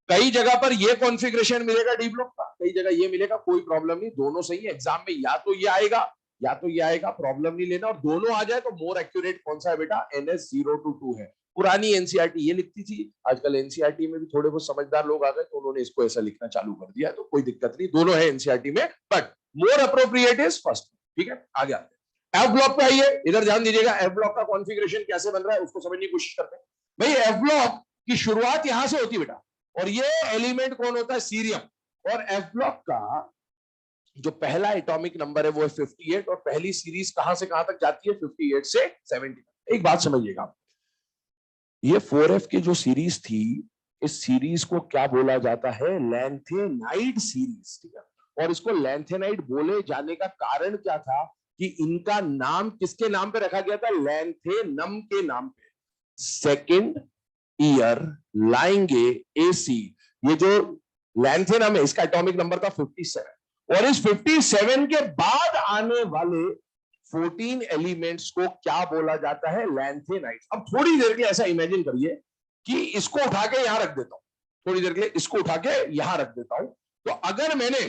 कई जगह पर ये कॉन्फ़िगरेशन मिलेगा डी ब्लॉक का, कई जगह ये मिलेगा, कोई प्रॉब्लम नहीं, दोनों सही है। एग्जाम में या तो ये आएगा या तो ये आएगा, प्रॉब्लम नहीं लेना। और दोनों आ जाए तो मोर एक्यूरेट कौन सा है बेटा, NS022 है। पुरानी एनसीईआरटी ये लिखती थी, आजकल एनसीईआरटी में भी थोड़े बहुत समझदार लोग आ गए तो उन्होंने इसको ऐसा लिखना चालू कर दिया, तो कोई दिक्कत नहीं, दोनों है एनसीईआरटी में, but more appropriate is first. ठीक है, आगे आते हैं। एफ ब्लॉक पे आइए, इधर ध्यान दीजिएगा, एफ ब्लॉक का कॉन्फ़िगरेशन कैसे बन रहा है उसको समझने की कोशिश करते हैं। भाई एफ ब्लॉक की शुरुआत यहां से होती है बेटा, और ये एलिमेंट कौन होता है, सीरियम। और एफ ब्लॉक का जो पहला एटॉमिक नंबर है वो है 58, और पहली सीरीज कहां से कहां तक जाती है, 58 से 70। एक बात समझिएगा, ये 4F की जो सीरीज थी, इस सीरीज को क्या बोला जाता है, लैंथेनाइड सीरीज। ठीक है, और इसको लैंथेनाइड बोले जाने का कारण क्या था कि इनका नाम किसके नाम पे रखा गया था, लैंथेनम के नाम पे। सेकेंड ईयर लाएंगे एसी, ये जो लैंथेनम है इसका एटॉमिक नंबर था 57, और इस 57 के बाद आने वाले 14 एलिमेंट्स को क्या बोला जाता है, लैंथेनाइड्स। अब थोड़ी देर के लिए ऐसा इमेजिन करिए कि इसको उठा के यहां रख देता हूं, थोड़ी देर के लिए इसको उठा के यहां रख देता हूं। तो अगर मैंने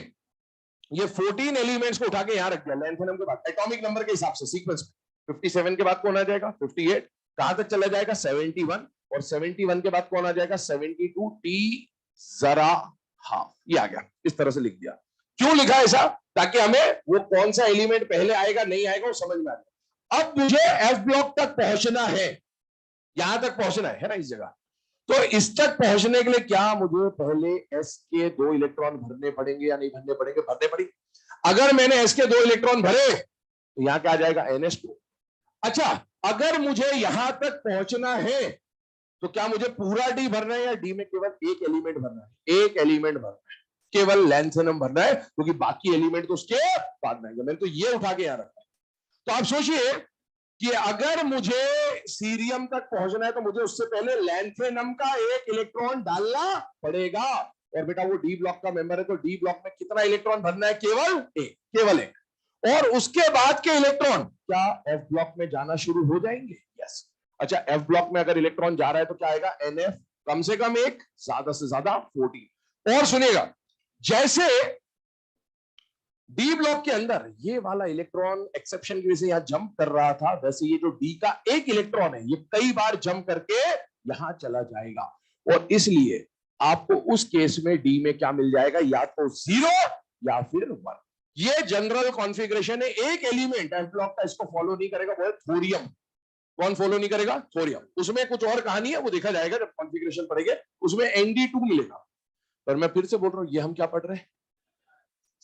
ये 14 एलिमेंट्स को उठा के यहां रख दिया लैंथेनम के बाद, एटॉमिक नंबर के हिसाब से सीक्वेंस में 57 के बाद कौन आ जाएगा, 58, कहां तक चला जाएगा, 71, और 71 के बाद कौन आ जाएगा, 72, टी जरा हाफ, ये आ गया, इस तरह से लिख दिया। क्यों लिखा ऐसा, ताकि हमें वो कौन सा एलिमेंट पहले आएगा नहीं आएगा वो समझ में आ जाए। अब मुझे एफ ब्लॉक तक पहुंचना है, यहां तक पहुंचना है ना, इस जगह। तो इस तक पहुंचने के लिए क्या मुझे पहले एस के 2 इलेक्ट्रॉन भरने पड़ेंगे या नहीं भरने पड़ेंगे, भरने पड़ेंगे। अगर मैंने एस के 2 इलेक्ट्रॉन भरे तो यहां क्या आ जाएगा, NS2। अच्छा, अगर मुझे यहां तक पहुंचना है तो क्या मुझे पूरा डी भरना है या डी में केवल एक एलिमेंट भरना है, एक एलिमेंट भरना है, केवल लैंथेनम भरना है, क्योंकि बाकी एलिमेंट तो उसके बाद में आएंगे। मैंने तो ये उठा के यहां रखा है। तो आप सोचिए कि अगर मुझे सीरियम तक पहुंचना है तो मुझे उससे पहले लैंथेनम का एक इलेक्ट्रॉन डालना पड़ेगा। और बेटा वो डी ब्लॉक का मेंबर है, तो डी ब्लॉक में कितना इलेक्ट्रॉन भरना है, केवल एक, केवल एक। और उसके बाद के इलेक्ट्रॉन क्या एफ ब्लॉक में जाना शुरू हो जाएंगे, यस। अच्छा, एफ ब्लॉक में अगर इलेक्ट्रॉन जा रहा है तो क्या आएगा, NF, कम से कम एक, ज्यादा से ज्यादा 14। और सुनिएगा, जैसे डी ब्लॉक के अंदर ये वाला इलेक्ट्रॉन एक्सेप्शन की वजह से यहां जंप कर रहा था, वैसे ये जो डी का एक इलेक्ट्रॉन है ये कई बार जंप करके यहां चला जाएगा, और इसलिए आपको उस केस में डी में क्या मिल जाएगा, या तो 0 या फिर 1। ये जनरल कॉन्फ़िगरेशन है। एक एलिमेंट एफ ब्लॉक का इसको फॉलो नहीं करेगा, वो है थोरियम। कौन फॉलो नहीं करेगा, थोरियम। उसमें कुछ और कहानी है, वो देखा जाएगा जब कॉन्फ़िगरेशन पढ़ेंगे, उसमें ND2 मिलेगा। पर मैं फिर से बोल रहा हूं, ये हम क्या पढ़ रहे हैं,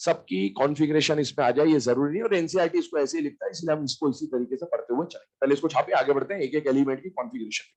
सबकी कॉन्फ़िगरेशन इसमें आ जाए ये जरूरी नहीं, और एनसीईआरटी इसको ऐसे ही लिखता है, इसलिए हम इसको इसी तरीके से पढ़ते हुए चलेंगे। पहले इसको छापे, आगे बढ़ते हैं, एक एक एलिमेंट की कॉन्फ़िगरेशन।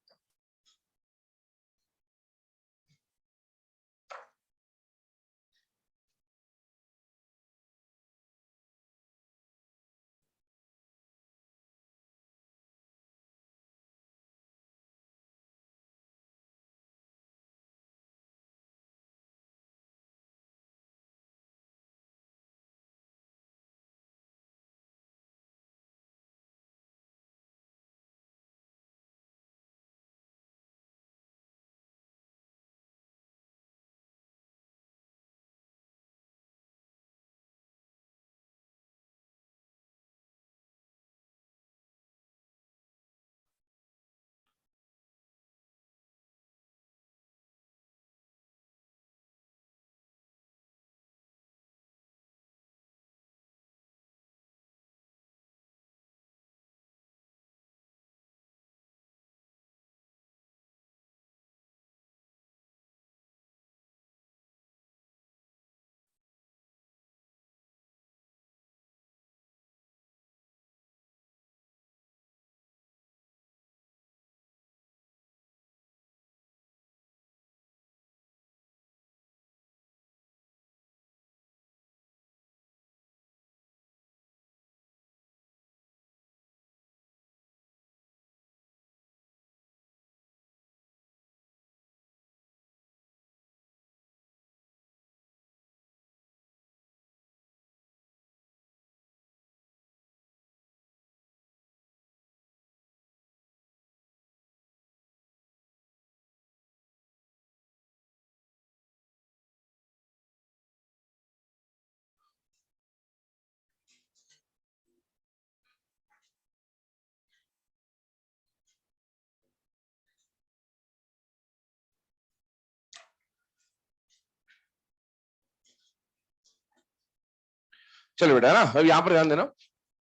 चलो बेटा ना, अब यहां पर ध्यान देना।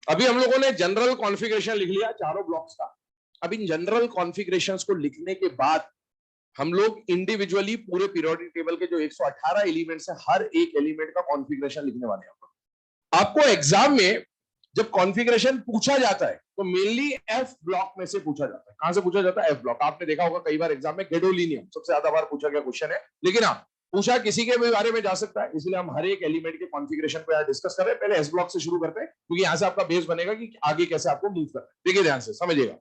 अभी हम लोगों ने जनरल कॉन्फ़िगरेशन लिख लिया चारों ब्लॉक्स का। अब इन जनरल कॉन्फ़िगरेशंस को लिखने के बाद हम लोग इंडिविजुअली पूरे पीरियोडिक टेबल के जो 118 एलिमेंट्स है, हर एक एलिमेंट का कॉन्फ़िगरेशन लिखने वाले हैं। आपको एग्जाम में जब कॉन्फ़िगरेशन पूछा जाता है तो मेनली एफ ब्लॉक में से पूछा जाता है। कहां से पूछा जाता है? F block. आपने देखा होगा कई बार एग्जाम में गैडोलिनियम सबसे ज्यादा बार पूछा गया क्वेश्चन है, लेकिन हाँ पूछा किसी के भी बारे में जा सकता है, इसलिए हम हर एक एलिमेंट के कॉन्फ़िगरेशन को यहाँ डिस्कस कर रहे हैं। पहले एस ब्लॉक से शुरू करते हैं क्योंकि यहां से आपका बेस बनेगा कि आगे कैसे आपको मूव करना है। देखिए ध्यान से समझिएगा,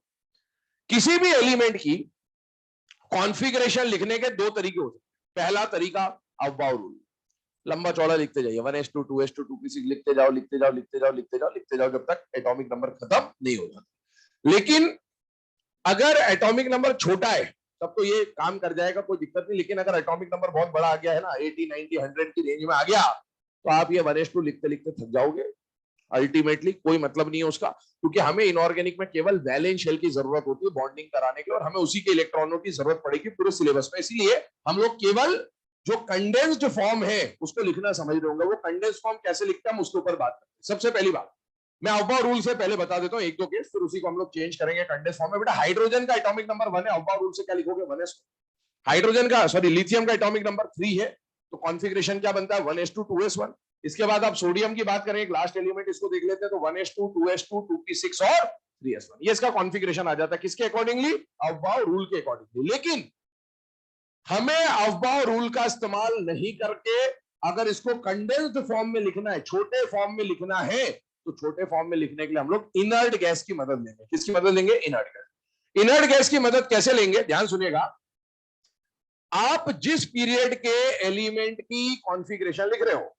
किसी भी एलिमेंट की कॉन्फ़िगरेशन लिखने के दो तरीके होते हैं। पहला तरीका अफबाउ रूल, लंबा चौड़ा लिखते जाइए, 1s2 2s2 2p6 लिखते जाओ लिखते जाओ लिखते जाओ लिखते जाओ लिखते जाओ जब तक एटॉमिक नंबर खत्म नहीं हो जाता। लेकिन अगर एटॉमिक नंबर छोटा है तब तो ये काम कर जाएगा, कोई दिक्कत नहीं। लेकिन अगर एटॉमिक नंबर बहुत बड़ा आ गया है ना, 80 90 100 की रेंज में आ गया, तो आप ये 1s2 लिखते लिखते थक जाओगे। अल्टीमेटली कोई मतलब नहीं है उसका, क्योंकि हमें इनऑर्गेनिक में केवल वैलेंस शेल की जरूरत होती है बॉन्डिंग कराने के लिए, और हमें उसी के इलेक्ट्रॉनों की जरूरत पड़ेगी पूरे सिलेबस में। इसलिए हम लोग केवल जो कंडेंस्ड फॉर्म है उसको लिखना समझ रहे होंगे। वो कंडेंस्ड फॉर्म कैसे लिखते हैं हम उसके ऊपर बात करते हैं। सबसे पहली बात मैं अफबाउ रूल से पहले बता देता हूं एक दो केस, फिर उसी को हम लोग चेंज करेंगे कंडेंस्ड फॉर्म में। बेटा हाइड्रोजन का एटॉमिक नंबर 1 है, अफबाउ रूल से क्या लिखोगे? 1s। हाइड्रोजन का सॉरी लिथियम का एटॉमिक नंबर 3 है, तो कॉन्फ़िगरेशन क्या बनता है? 1s2 2s1। इसके बाद आप सोडियम की बात करेंगे, लास्ट एलिमेंट इसको देख लेते हैं, तो 1s2 2s2 2p6 और 3s1। ये इसका कॉन्फ़िगरेशन आ जाता है किसके अकॉर्डिंगली? अफबाउ रूल के अकॉर्डिंगली। लेकिन हमें अफबाउ रूल का इस्तेमाल नहीं करके अगर इसको कंडेंस्ड फॉर्म में लिखना है, छोटे फॉर्म में लिखना है, तो छोटे फॉर्म में लिखने के लिए हम लोग इनर्ट गैस की मदद लेंगे। किसकी मदद लेंगे? Inert gas. इनर्ट गैस की मदद कैसे लेंगे? ध्यान सुनिएगा। आप जिस पीरियड के एलिमेंट की कॉन्फ़िगरेशन लिख रहे हो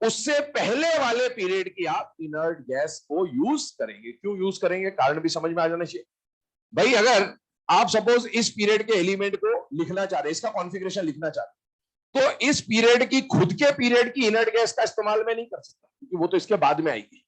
उससे पहले वाले पीरियड की आप इनर्ट गैस को यूज करेंगे। क्यों यूज करेंगे? कारण भी समझ में आ जाना चाहिए। भाई अगर आप सपोज इस पीरियड के एलिमेंट को लिखना चाह रहे, इसका कॉन्फ़िगरेशन लिखना चाह रहे, तो इस पीरियड की खुद के पीरियड की इनर्ट गैस का इस्तेमाल मैं नहीं कर सकता क्योंकि वो तो इसके बाद में आएगी।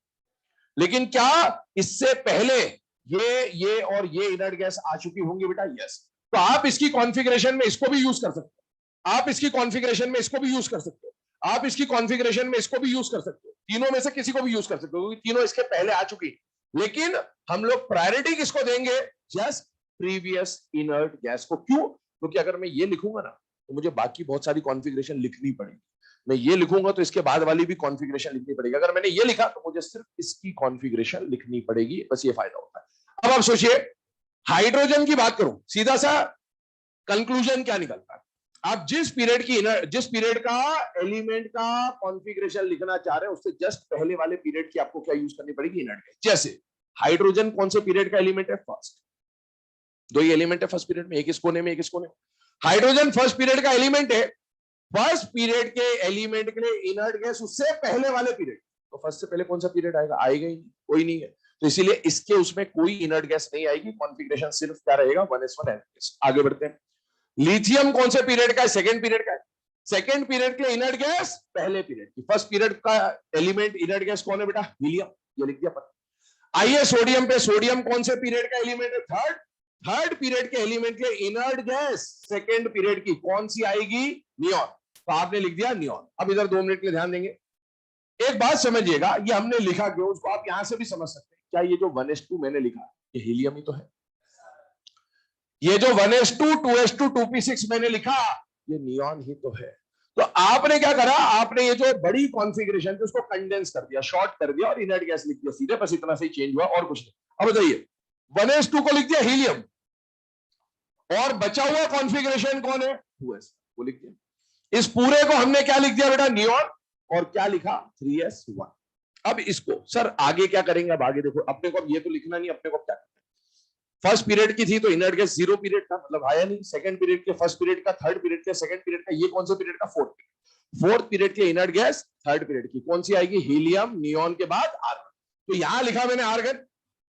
लेकिन क्या इससे पहले ये और ये इनर्ट गैस आ चुकी होंगी? बेटा यस। तो आप इसकी कॉन्फ़िगरेशन में इसको भी यूज कर सकते हो, आप इसकी कॉन्फ़िगरेशन में इसको भी यूज कर सकते हो, आप इसकी कॉन्फ़िगरेशन में इसको भी यूज कर सकते हो। तीनों में से किसी को भी यूज कर सकते हो क्योंकि तीनों इसके पहले आ चुकी। लेकिन हम लोग प्रायोरिटी किसको देंगे? जस्ट प्रीवियस इनर्ट गैस को। क्यों? क्योंकि अगर मैं ये लिखूंगा ना तो मुझे बाकी बहुत सारी कॉन्फ़िगरेशन लिखनी पड़ेगी। मैं ये लिखूंगा तो इसके बाद वाली भी कॉन्फ़िगरेशन लिखनी पड़ेगी। अगर मैंने ये लिखा तो मुझे सिर्फ इसकी कॉन्फ़िगरेशन लिखनी पड़ेगी, बस ये फायदा होता है। अब आप सोचिए, हाइड्रोजन की बात करूं, सीधा सा कंक्लूजन क्या निकलता है? आप जिस पीरियड का एलिमेंट का कॉन्फ़िगरेशन लिखना चाह रहे हैं उससे जस्ट पहले वाले पीरियड की आपको क्या यूज करनी पड़ेगी? Inert gas. जैसे हाइड्रोजन कौन से पीरियड का एलिमेंट है? फर्स्ट। दो ही एलिमेंट है फर्स्ट पीरियड में, एक इस कोने में एक इस कोने में। हाइड्रोजन फर्स्ट पीरियड का एलिमेंट है। फर्स्ट पीरियड के एलिमेंट के लिए इनर्ट गैस उससे पहले वाले पीरियड, तो फर्स्ट से पहले कौन सा पीरियड आएगा? आएगा ही नहीं, कोई नहीं है। तो इसीलिए इसके उसमें कोई इनर्ट गैस नहीं आएगी। कॉन्फ़िगरेशन सिर्फ क्या रहेगा? 1s1 NH. आगे बढ़ते हैं। लिथियम कौन से पीरियड का है? सेकंड पीरियड का है। सेकंड पीरियड के लिए इनर्ट गैस पहले पीरियड की। फर्स्ट पीरियड का एलिमेंट इनर्ट गैस कौन है बेटा? हीलियम। ये लिख दिया पर। आइए सोडियम पे, सोडियम कौन से पीरियड का एलिमेंट है? थर्ड पीरियड के एलिमेंट के इनर्ट गैस सेकंड पीरियड की कौन सी आएगी? नियॉन। तो आपने लिख दिया नियॉन। अब इधर 2 मिनट के लिए ध्यान देंगे। एक बात समझिएगा, ये हमने लिखा क्यों उसको आप यहां से भी समझ सकते हैं। क्या ये जो 1s2 मैंने लिखा ये हीलियम ही तो है? ये जो 1s2 2s2 2p6 मैंने लिखा ये नियॉन ही तो है। तो आपने क्या करा? आपने ये जो बड़ी कॉन्फ़िगरेशन थी उसको कंडेंस कर दिया, शॉर्ट कर दिया और इनर्ट गैस लिख दिया सीधे, बस इतना से ही चेंज हुआ और कुछ नहीं। अब बताइए, 1s2 को लिख दिया हीलियम और बचा हुआ कॉन्फ़िगरेशन कौन है? 2s वो लिख दिया। इस पूरे को हमने क्या लिख दिया बेटा? नियॉन। और क्या लिखा? 3s1। अब इसको सर आगे क्या करेंगे? अब आगे देखो, अपने को अब ये तो लिखना नहीं, अपने को क्या करना है? फर्स्ट पीरियड की थी तो इनर्ट गैस 0 पीरियड का, मतलब आया नहीं। सेकंड पीरियड के फर्स्ट पीरियड का, थर्ड पीरियड के सेकंड पीरियड का, ये कौन से पीरियड का? फोर्थ पीरियड के इनर्ट गैस थर्ड पीरियड की कौन सी आएगी? हीलियम। नियॉन के बाद आर्गन। तो यहां लिखा मैंने आर्गन,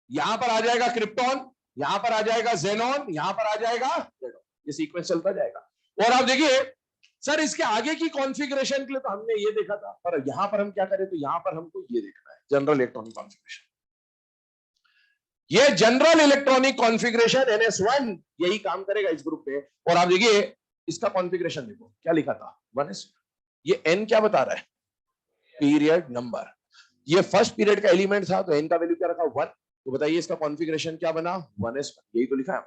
यहां पर आ जाएगा क्रिप्टॉन, यहां पर आ जाएगा जेनॉन, यहां पर आ जाएगा रेडॉन। ये सीक्वेंस चलता जाएगा। और आप देखिए सर इसके आगे की कॉन्फ़िगरेशन के लिए तो हमने ये देखा था, पर यहां पर हम क्या करें? तो यहां पर हमको ये देखना है, जनरल इलेक्ट्रॉनिक कॉन्फ़िगरेशन। ये जनरल इलेक्ट्रॉनिक कॉन्फ़िगरेशन NS1 यही काम करेगा इस ग्रुप पे। और आप देखिए इसका कॉन्फ़िगरेशन देखो क्या लिखा था? 1s। ये N क्या बता रहा है? Period number. ये फर्स्ट पीरियड का एलिमेंट था, तो एन का वैल्यू क्या रखा 1। तो बताइए इसका कॉन्फ़िगरेशन क्या बना 1s1, यही तो लिखा है।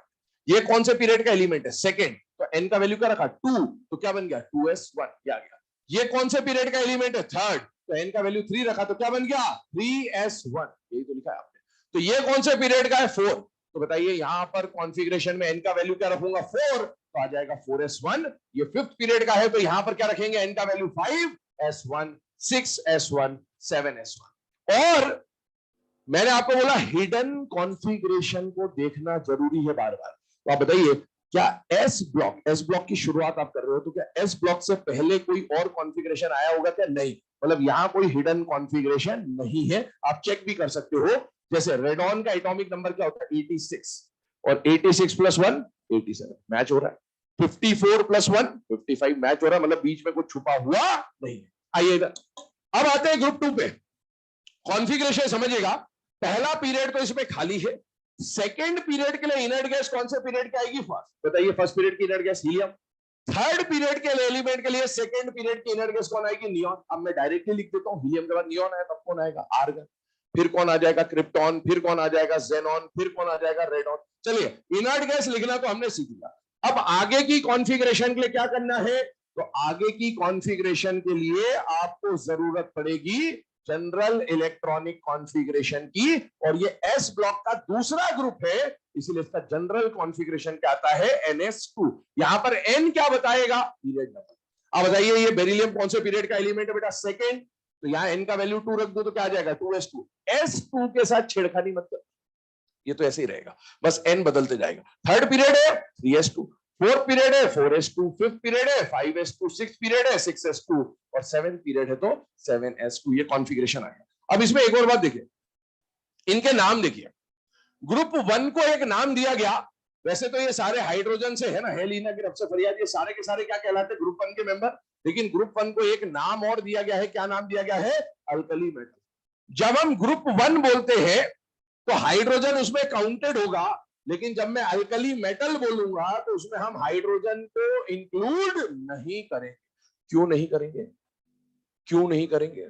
ये कौन से पीरियड का एलिमेंट है सेकंड, तो एन का वैल्यू क्या रखा 2, तो क्या बन गया 2s1, क्या आ गया। ये कौन से पीरियड का एलिमेंट है थर्ड, तो एन का वैल्यू 3 रखा, तो क्या बन गया 3s1, यही तो लिखा है आपने। तो ये कौन से पीरियड का है 4, तो बताइए यहां पर कॉन्फ़िगरेशन में एन का वैल्यू क्या रखूंगा 4, तो आ जाएगा 4s1। ये फिफ्थ पीरियड का है, तो यहां पर क्या रखेंगे एन का वैल्यू 5s1, 6s1, 7s1। और मैंने आपको बोला हिडन कॉन्फ़िगरेशन को देखना जरूरी है बार बार। तो आप बताइए क्या एस ब्लॉक की शुरुआत आप कर रहे हो, तो क्या एस ब्लॉक से पहले कोई और कॉन्फ़िगरेशन आया होगा क्या, नहीं, मतलब यहां कोई हिडन कॉन्फ़िगरेशन नहीं है। आप चेक भी कर सकते हो, जैसे रेडॉन का एटॉमिक नंबर क्या होता है 86, और 86 प्लस 1 87, मैच हो रहा है। 54 प्लस 1 55, मैच हो रहा है, मतलब बीच में कुछ छुपा हुआ नहीं है। आइए इधर, अब आते हैं ग्रुप 2 पे। कॉन्फ़िगरेशन समझिएगा, पहला पीरियड तो इसमें खाली है। सेकंड पीरियड के लिए इनर्ट गैस कौन से पीरियड की आएगी फर्स्ट, बताइए फर्स्ट पीरियड की inert gas helium. Third period के एलिमेंट के लिए सेकंड पीरियड की इनर्ट गैस कौन आएगी नियॉन। अब मैं डायरेक्टली लिख देता हूं, हीलियम के बाद नियॉन आया, तब कौन आएगा आर्गन, फिर कौन आ जाएगा क्रिप्टॉन, फिर कौन आ जाएगा जेनॉन, फिर कौन आ जाएगा रेडॉन। चलिए इनर्ट गैस लिखना तो हमने सीख लिया, अब आगे की कॉन्फ़िगरेशन के लिए क्या करना है, तो आगे की कॉन्फ़िगरेशन के लिए आपको जरूरत पड़ेगी जनरल इलेक्ट्रॉनिक कॉन्फ़िगरेशन की, और ये एस ब्लॉक का दूसरा ग्रुप है, इसलिए इसका जनरल कॉन्फ़िगरेशन क्या आता है NS2। यहां पर N क्या बताएगा पीरियड नंबर। अब बताइए ये बेरिलियम कौन से पीरियड का एलिमेंट है बेटा सेकंड, तो यहां N का वैल्यू 2 रख दो तो क्या आ जाएगा 2s2। S2 के साथ छेड़खानी मत कर, ये तो ऐसे ही रहेगा, बस N बदलते जाएगा। थर्ड पीरियड है 3s2, फोर्थ पीरियड है 4s2, फिफ्थ पीरियड है 5s2, सिक्स पीरियड है 6s2, और सेवेंथ पीरियड है तो 7s2। ये कॉन्फ़िगरेशन आएगा। अब इसमें एक और बात देखिए, इनके नाम देखिए, ग्रुप 1 को एक नाम दिया गया, वैसे तो ये सारे हाइड्रोजन से है ना, हेलिना की रब्से फरियाद, ये सारे के सारे क्या कहलाते हैं ग्रुप 1 के मेंबर, लेकिन ग्रुप 1 को एक नाम और दिया गया है, क्या नाम दिया गया है अल्कली मेटल। जब हम ग्रुप 1 बोलते हैं तो हाइड्रोजन उसमें काउंटेड होगा, लेकिन जब मैं अल्कली मेटल बोलूंगा तो उसमें हम हाइड्रोजन को इंक्लूड नहीं करेंगे। क्यों नहीं करेंगे, क्यों नहीं करेंगे,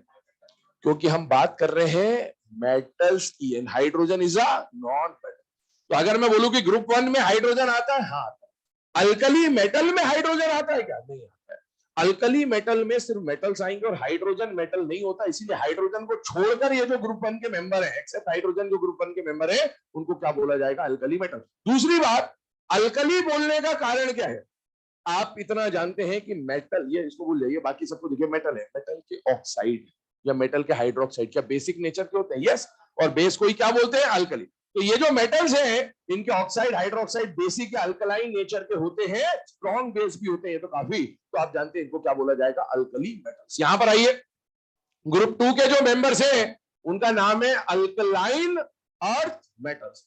क्योंकि हम बात कर रहे हैं मेटल्स की, and hydrogen is a non metal. तो अगर मैं बोलूं कि ग्रुप 1 में हाइड्रोजन आता है, हाँ आता है। अल्कली मेटल में हाइड्रोजन आता है क्या, नहीं आता है। अल्कली मेटल में सिर्फ मेटल्स आएंगे और हाइड्रोजन मेटल नहीं होता, इसीलिए हाइड्रोजन को छोड़कर ये जो ग्रुप 1 के मेंबर है, एक्सेप्ट हाइड्रोजन जो ग्रुप 1 के मेंबर है, उनको क्या बोला जाएगा अल्कली मेटल। दूसरी बात, अल्कली बोलने का कारण क्या है, आप इतना जानते हैं कि मेटल, ये इसको भूल जाइए, बाकी सबको देखिए मेटल है, मेटल के ऑक्साइड या मेटल के हाइड्रोक्साइड क्या बेसिक नेचर के होते हैं, यस, और बेस को ही क्या बोलते हैं अल्कली। तो ये जो मेटल्स हैं इनके ऑक्साइड हाइड्रोक्साइड बेसिक या अल्कलाइन नेचर के होते हैं, स्ट्रॉन्ग बेस भी होते हैं तो काफी, तो आप जानते हैं इनको क्या बोला जाएगा अल्कली मेटल्स। यहां पर आइए, ग्रुप 2 के जो मेंबर्स हैं उनका नाम है अल्कलाइन अर्थ मेटल्स।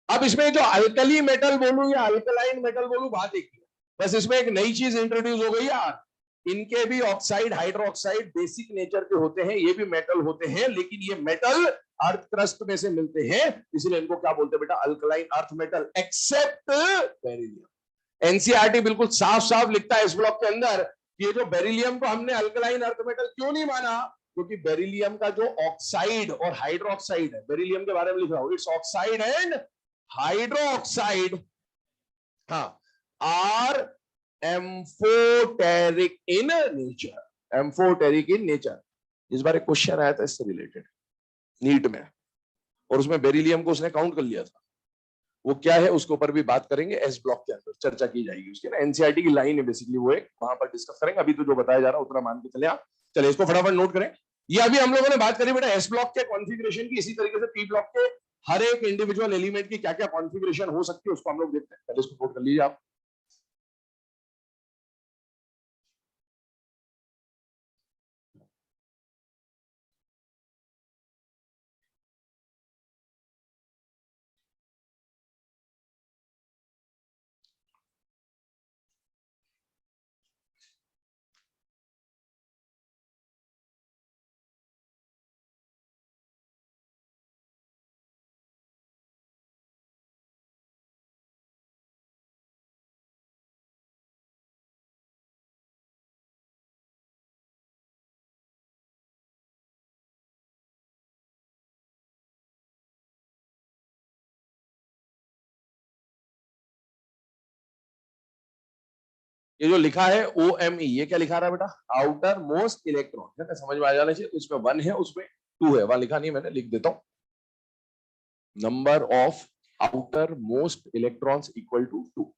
अब इसमें जो अल्कली मेटल बोलूं या अल्कलाइन मेटल बोलूं बात एक ही है, बस इसमें एक नई चीज इंट्रोड्यूस हो गई यार, इनके भी ऑक्साइड हाइड्रोक्साइड बेसिक नेचर के होते हैं, ये भी मेटल होते हैं, लेकिन ये मेटल अर्थ क्रस्ट में से मिलते हैं, इसलिए इनको क्या बोलते हैं बेटा alkaline earth metal, except beryllium. NCERT बिल्कुल साफ साफ लिखता है इस ब्लॉक के अंदर कि ये जो बेरिलियम को हमने अल्कलाइन अर्थ मेटल क्यों नहीं माना, क्योंकि बेरिलियम का जो ऑक्साइड और हाइड्रोक्साइड है, बेरिलियम के बारे में लिख रहा हूं, इट्स ऑक्साइड एंड हाइड्रोक्साइड, हाँ, are amphoteric in nature, amphoteric in nature. इस बार एक क्वेश्चन आया था इससे रिलेटेड नीट में, और उसमें बेरिलियम को उसने काउंट कर लिया था, वो क्या है उसके ऊपर भी बात करेंगे, एस ब्लॉक के अंदर चर्चा की जाएगी उसकी ना, एनसीईआरटी की लाइन है बेसिकली, वो एक वहां पर डिस्कस करेंगे। अभी तो जो बताया जा रहा है उतना मान के चले आप, चले इसको फटाफट नोट करें। ये अभी हम लोगों ने बात करी बेटा एस ब्लॉक के कॉन्फ़िगरेशन की, इसी तरीके से पी ब्लॉक के हर एक इंडिविजुअल एलिमेंट की क्या क्या कॉन्फ़िगरेशन हो सकती है उसको हम लोग देखते हैं, पहले इसको नोट कर लीजिए आप। ये जो लिखा है OME, ये क्या लिखा रहा है बेटा? आउटर मोस्ट इलेक्ट्रॉन, है ना? समझ में आ जाना चाहिए। तो इसमें 1 है, उसमें 2 है, वहां लिखा नहीं है मैंने, लिख देता हूं। Number of outer most electrons equal to 2।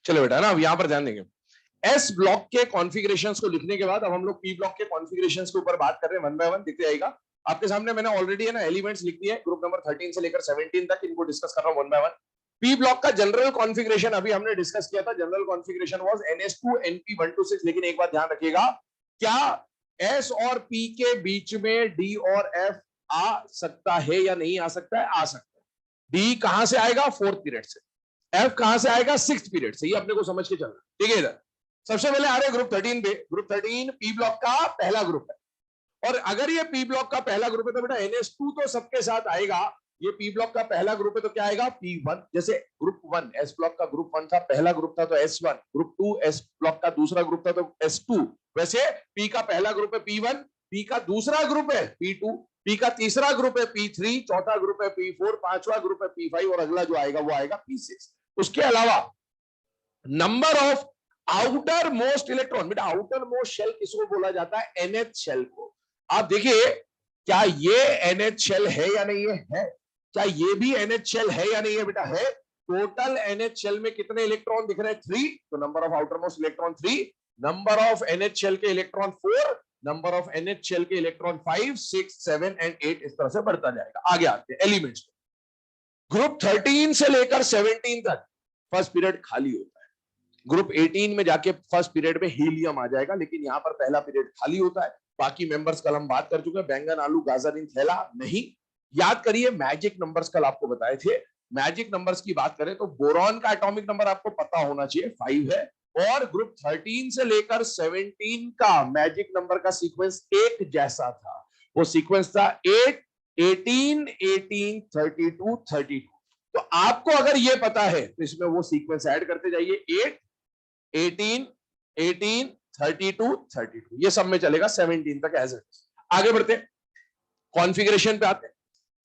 चलो बेटा ना, अब यहां पर ध्यान देंगे। एस ब्लॉक के कॉन्फ़िगरेशंस को लिखने के बाद अब हम लोग पी ब्लॉक के कॉन्फ़िगरेशंस के ऊपर बात कर रहे हैं। वन बाय वन दिखते जाएगा आपके सामने। मैंने ऑलरेडी है ना एलिमेंट्स लिख दिए, ग्रुप नंबर 13 से लेकर 17 तक, इनको डिस्कस कर रहा हूं one by one. P block का जनरल कॉन्फ़िगरेशन अभी हमने डिस्कस किया था। General configuration was NS2 NP126। लेकिन एक बात ध्यान रखिएगा, क्या एस और पी के बीच में डी और एफ आ सकता है या नहीं आ सकता है? आ सकता है। डी कहां से आएगा? फोर्थ पीरियड से। एफ कहां से आएगा, सिक्स्थ पीरियड से, ये अपने को समझ के चलना, ठीक है। इधर सबसे पहले आ रहे ग्रुप 13 पे, ग्रुप 13 पी ब्लॉक का पहला ग्रुप है, और अगर ये पी ब्लॉक का पहला ग्रुप है तो बेटा NH2 तो सबके साथ आएगा, ये पी ब्लॉक का पहला ग्रुप है तो क्या आएगा, P1। जैसे ग्रुप 1 एस ब्लॉक का ग्रुप 1 था, पहला ग्रुप था तो S1, ग्रुप 2 एस ब्लॉक का दूसरा ग्रुप था तो S2, वैसे पी का पहला ग्रुप है P1, पी का दूसरा ग्रुप है P2, पी का तीसरा ग्रुप है P3, चौथा ग्रुप है P4, पांचवा ग्रुप है P5 और अगला जो आएगा वो आएगा P6। उसके अलावा number of outer most electron, बेटा आउटर मोस्ट शेल किसको बोला जाता है, NH शेल को। आप देखिए क्या ये NH शेल है या नहीं है, क्या ये भी NH शेल है या नहीं है, बेटा है। टोटल NH शेल में कितने इलेक्ट्रॉन दिख रहे हैं, 3, तो number of outer most electron 3, number of NH shell के electron 4, number of NH shell के इलेक्ट्रॉन 5, 6, 7 एंड 8, इस तरह से बढ़ता जाएगा। आगे आते हैं एलिमेंट्स। ग्रुप 13 से लेकर 17 तक फर्स्ट पीरियड खाली होता है, ग्रुप 18 में जाके फर्स्ट पीरियड में हीलियम आ जाएगा, लेकिन यहां पर पहला पीरियड खाली होता है। बाकी मेंबर्स कल हम बात कर चुके हैं, बैंगन आलू गाजर इन थैला नहीं। याद करिए मैजिक नंबर्स कल आपको बताए थे, मैजिक नंबर्स की बात करें तो बोरॉन का एटॉमिक नंबर आपको पता होना चाहिए 5 है, और ग्रुप 13 से लेकर 17 का मैजिक नंबर का सीक्वेंस एक जैसा था, वो सीक्वेंस था 8, 18, 18, 32, 32। तो आपको अगर ये पता है तो इसमें वो सीक्वेंस ऐड करते जाइए, 8, 18, 18, 32, 32, ये सब में चलेगा 17 तक एज इट इज। आगे बढ़ते हैं, कॉन्फ़िगरेशन पे आते हैं।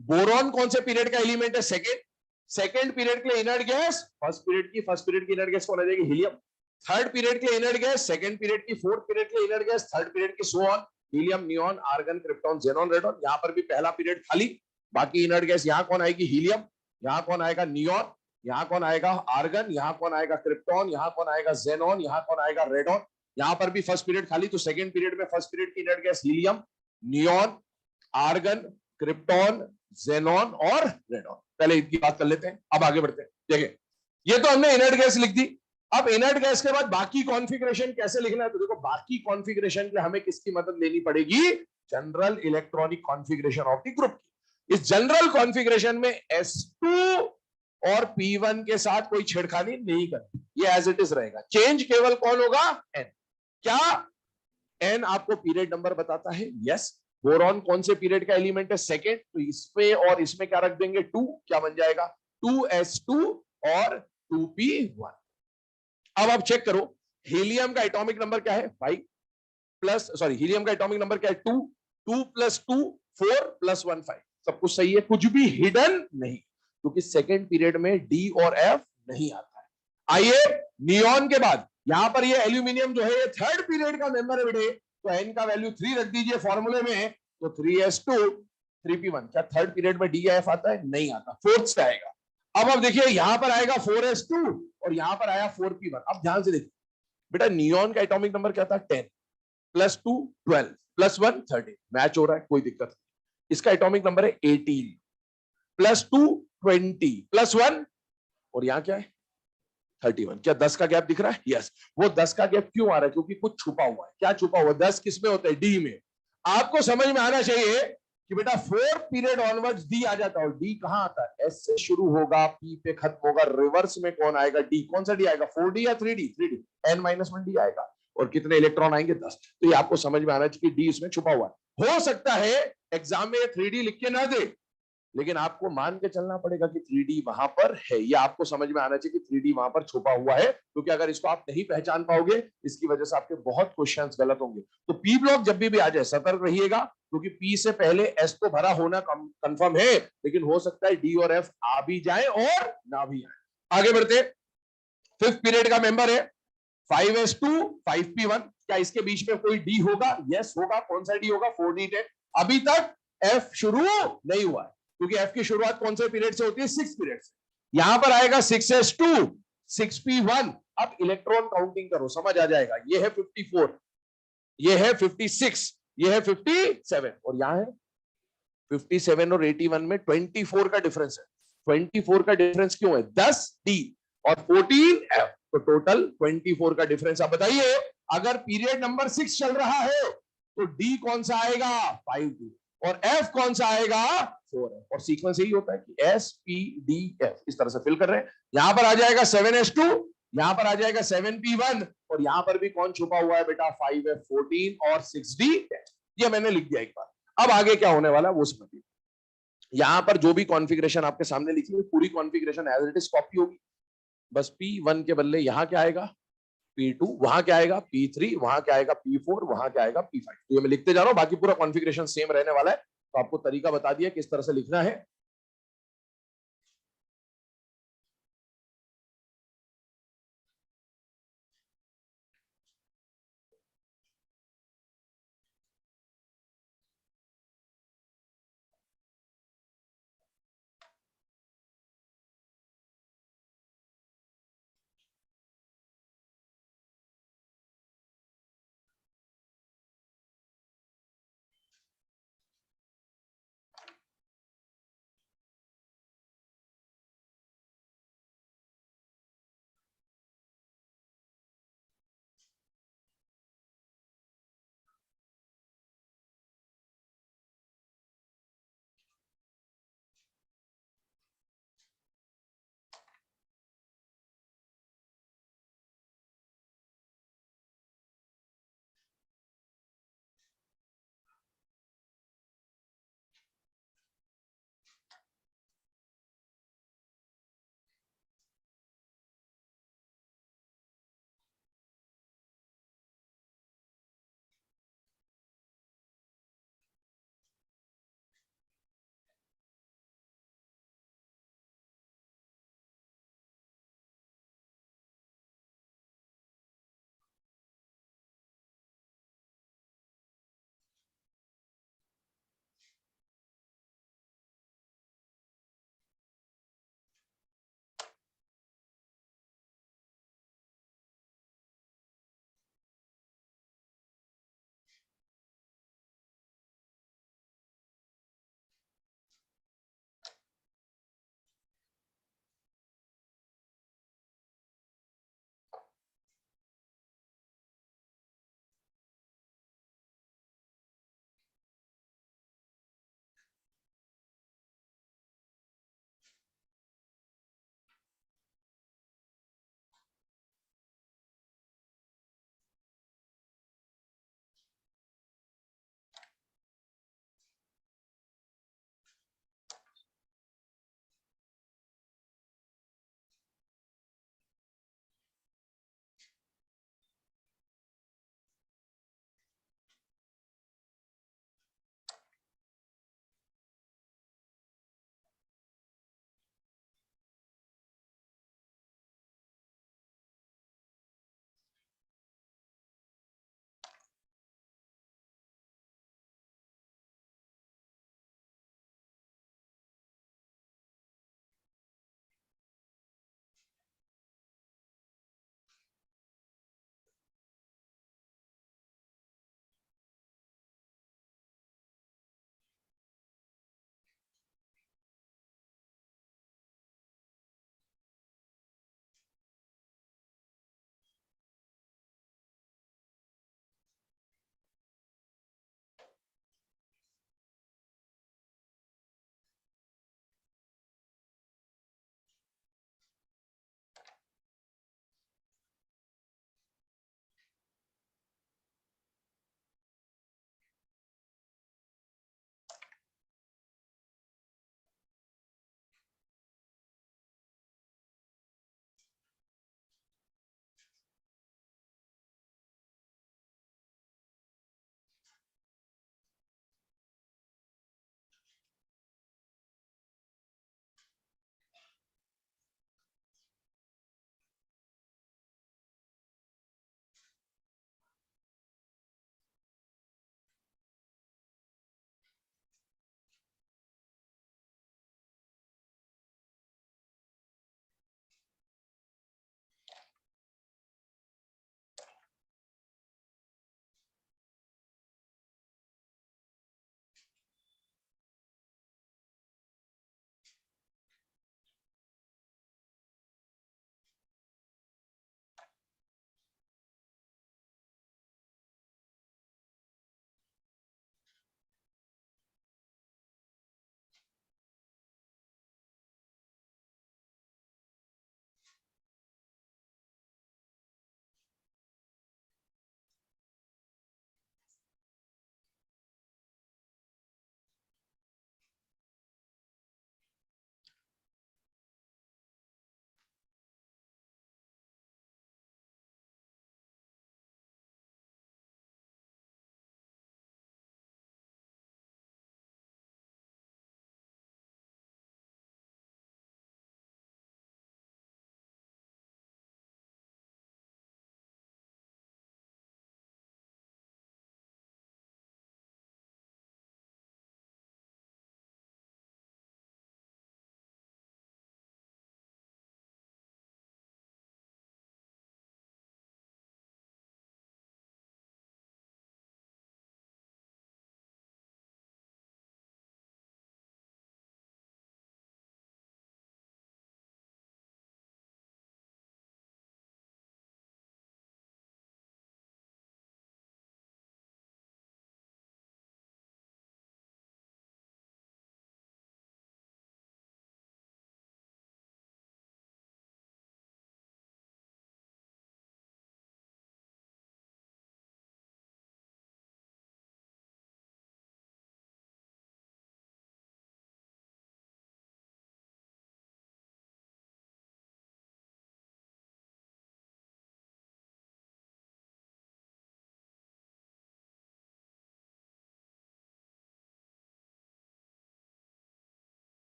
बोरॉन कौन से पीरियड का एलिमेंट है, सेकंड पीरियड के लिए इनर्ट गैस, फर्स्ट पीरियड की इनर्ट गैस कौन आ जाएगी, हीलियम। थर्ड पीरियड के लिए इनर्ट गैस, सेकंड पीरियड की, फोर्थ पीरियड के लिए इनर्ट गैस, थर्ड पीरियड की, so on, helium, neon, argon, krypton, xenon, radon. यहां पर भी पहला पीरियड खाली, बाकी इनर्ट गैस यहां कौन आएगी, हीलियम, यहां कौन आएगा, नियॉन, यहां कौन आएगा, आर्गन, यहां कौन आएगा, क्रिप्टॉन, यहां कौन आएगा, जेनॉन, यहां कौन आएगा, रेडॉन। यहां पर भी फर्स्ट पीरियड खाली, तो सेकंड पीरियड में फर्स्ट पीरियड की inert gas helium, neon, argon, krypton, xenon और रेडॉन। पहले इनकी बात कर लेते हैं, अब आगे बढ़ते हैं। देखिए ये तो हमने इनर्ट गैस लिख दी, अब इनर्ट गैस के बाद बाकी कॉन्फ़िगरेशन कैसे लिखना है, तो देखो बाकी कॉन्फ़िगरेशन के हमें किसकी मदद लेनी पड़ेगी, general electronic configuration of the group की। इस जनरल कॉन्फ़िगरेशन में S2 और P1 के साथ कोई छेड़खानी नहीं करनी, ये एज इट इज रहेगा। चेंज केवल कौन होगा, N। क्या N आपको पीरियड नंबर बताता है, यस। बोरॉन कौन से पीरियड का एलिमेंट है, सेकेंड, तो इसमें और इसमें क्या रख देंगे, 2, क्या बन जाएगा, 2s2 और 2p1। अब आप चेक करो हीलियम का एटॉमिक नंबर क्या है, 5 प्लस, सॉरी हीलियम का एटॉमिक नंबर क्या है, 2, 2 + 2 4 + 1 5, सब कुछ सही है, कुछ भी हिडन नहीं, क्योंकि सेकेंड पीरियड में डी और एफ नहीं आता है। आइए नियॉन के बाद यहां पर ये एल्यूमिनियम जो है ये थर्ड पीरियड का मेंबर है बेटे, तो एन का वैल्यू 3 रख दीजिए फॉर्मूले में, तो 3s2 3p1। क्या थर्ड पीरियड में डी एफ आता है, नहीं आता, फोर्थ से आएगा। अब देखिए यहां पर आएगा 4s2 और यहां पर आया 4p1। अब ध्यान से देखिए बेटा नियॉन का एटॉमिक नंबर क्या था, 10 + 2 12 + 1 13, मैच हो रहा है, कोई दिक्कत नहीं। इसका एटॉमिक नंबर है 18 + 2 20 + 1 और यहां क्या है 31। क्या 10 का गैप दिख रहा है, यस। वो 10 का गैप क्यों आ रहा है, क्योंकि कुछ छुपा हुआ है। क्या छुपा हुआ, 10 किसमें होता है, डी में। आपको समझ में आना चाहिए कि बेटा 4 पीरियड ऑनवर्ड्स डी आ जाता है, और डी कहां आता है, एस से शुरू होगा, पी पे खत्म होगा, रिवर्स में कौन आएगा, डी। कौन सा डी आएगा, 4d या 3d, 3d, n-1 डी आएगा, और कितने इलेक्ट्रॉन आएंगे, 10। तो ये आपको समझ में आना चाहिए कि डी इसमें छुपा हुआ है। हो सकता है एग्जाम में 3d लिख के ना दे, लेकिन आपको मान के चलना पड़ेगा कि 3D वहां पर है। ये आपको समझ में आना चाहिए कि 3D वहां पर छुपा हुआ है, क्योंकि अगर इसको आप नहीं पहचान पाओगे इसकी वजह से आपके बहुत क्वेश्चंस गलत होंगे। तो पी ब्लॉक जब भी आ जाए सतर्क रहिएगा, क्योंकि पी से पहले एस तो भरा होना कंफर्म है, लेकिन हो सकता है डी और एफ आ भी जाए और ना भी आए। आगे बढ़ते, फिफ्थ पीरियड का मेंबर है 5s2 5p1। क्या इसके बीच में कोई डी होगा, यस होगा। कौन सा डी होगा, 4d10। अभी तक एफ शुरू नहीं हुआ है, क्योंकि एफ की शुरुआत कौन से पीरियड से होती है, 6 पीरियड से। यहां पर आएगा 6s2 6p1। अब इलेक्ट्रॉन काउंटिंग करो, समझ आ जाएगा। ये है 54, ये है 56, ये है 57, और यहां है 57 और 81 में 24 का डिफरेंस है। 24 का डिफरेंस क्यों है, 10d और 14f, तो टोटल 24 का डिफरेंस। आप बताइए अगर पीरियड नंबर 6 चल रहा है तो डी कौन सा आएगा, 5d, और एफ कौन सा आएगा, 4 है और सीक्वेंस यही होता है कि S P D F इस तरह से फिल कर रहे हैं। यहां पर आ जाएगा 7S2, यहां पर आ जाएगा 7P1 और यहां पर भी कौन छुपा हुआ है बेटा 5F14 और 6D10। ये मैंने लिख दिया एक बार। अब आगे क्या होने वाला है वो समझिए। यहां पर जो भी कॉन्फ़िगरेशन आपके सामने लिखी है पूरी configuration as it is copy होगी। बस P1 के बदले यहां क्या आएगा P2, वहां क्या आएगा P3, वहां क्या आएगा P4, वहां क्या आएगा P5। तो ये मैं लिखते जा रहा हूं, बाकी पूरा कॉन्फ़िगरेशन सेम रहने वाला है। तो आपको तरीका बता दिया किस तरह से लिखना है।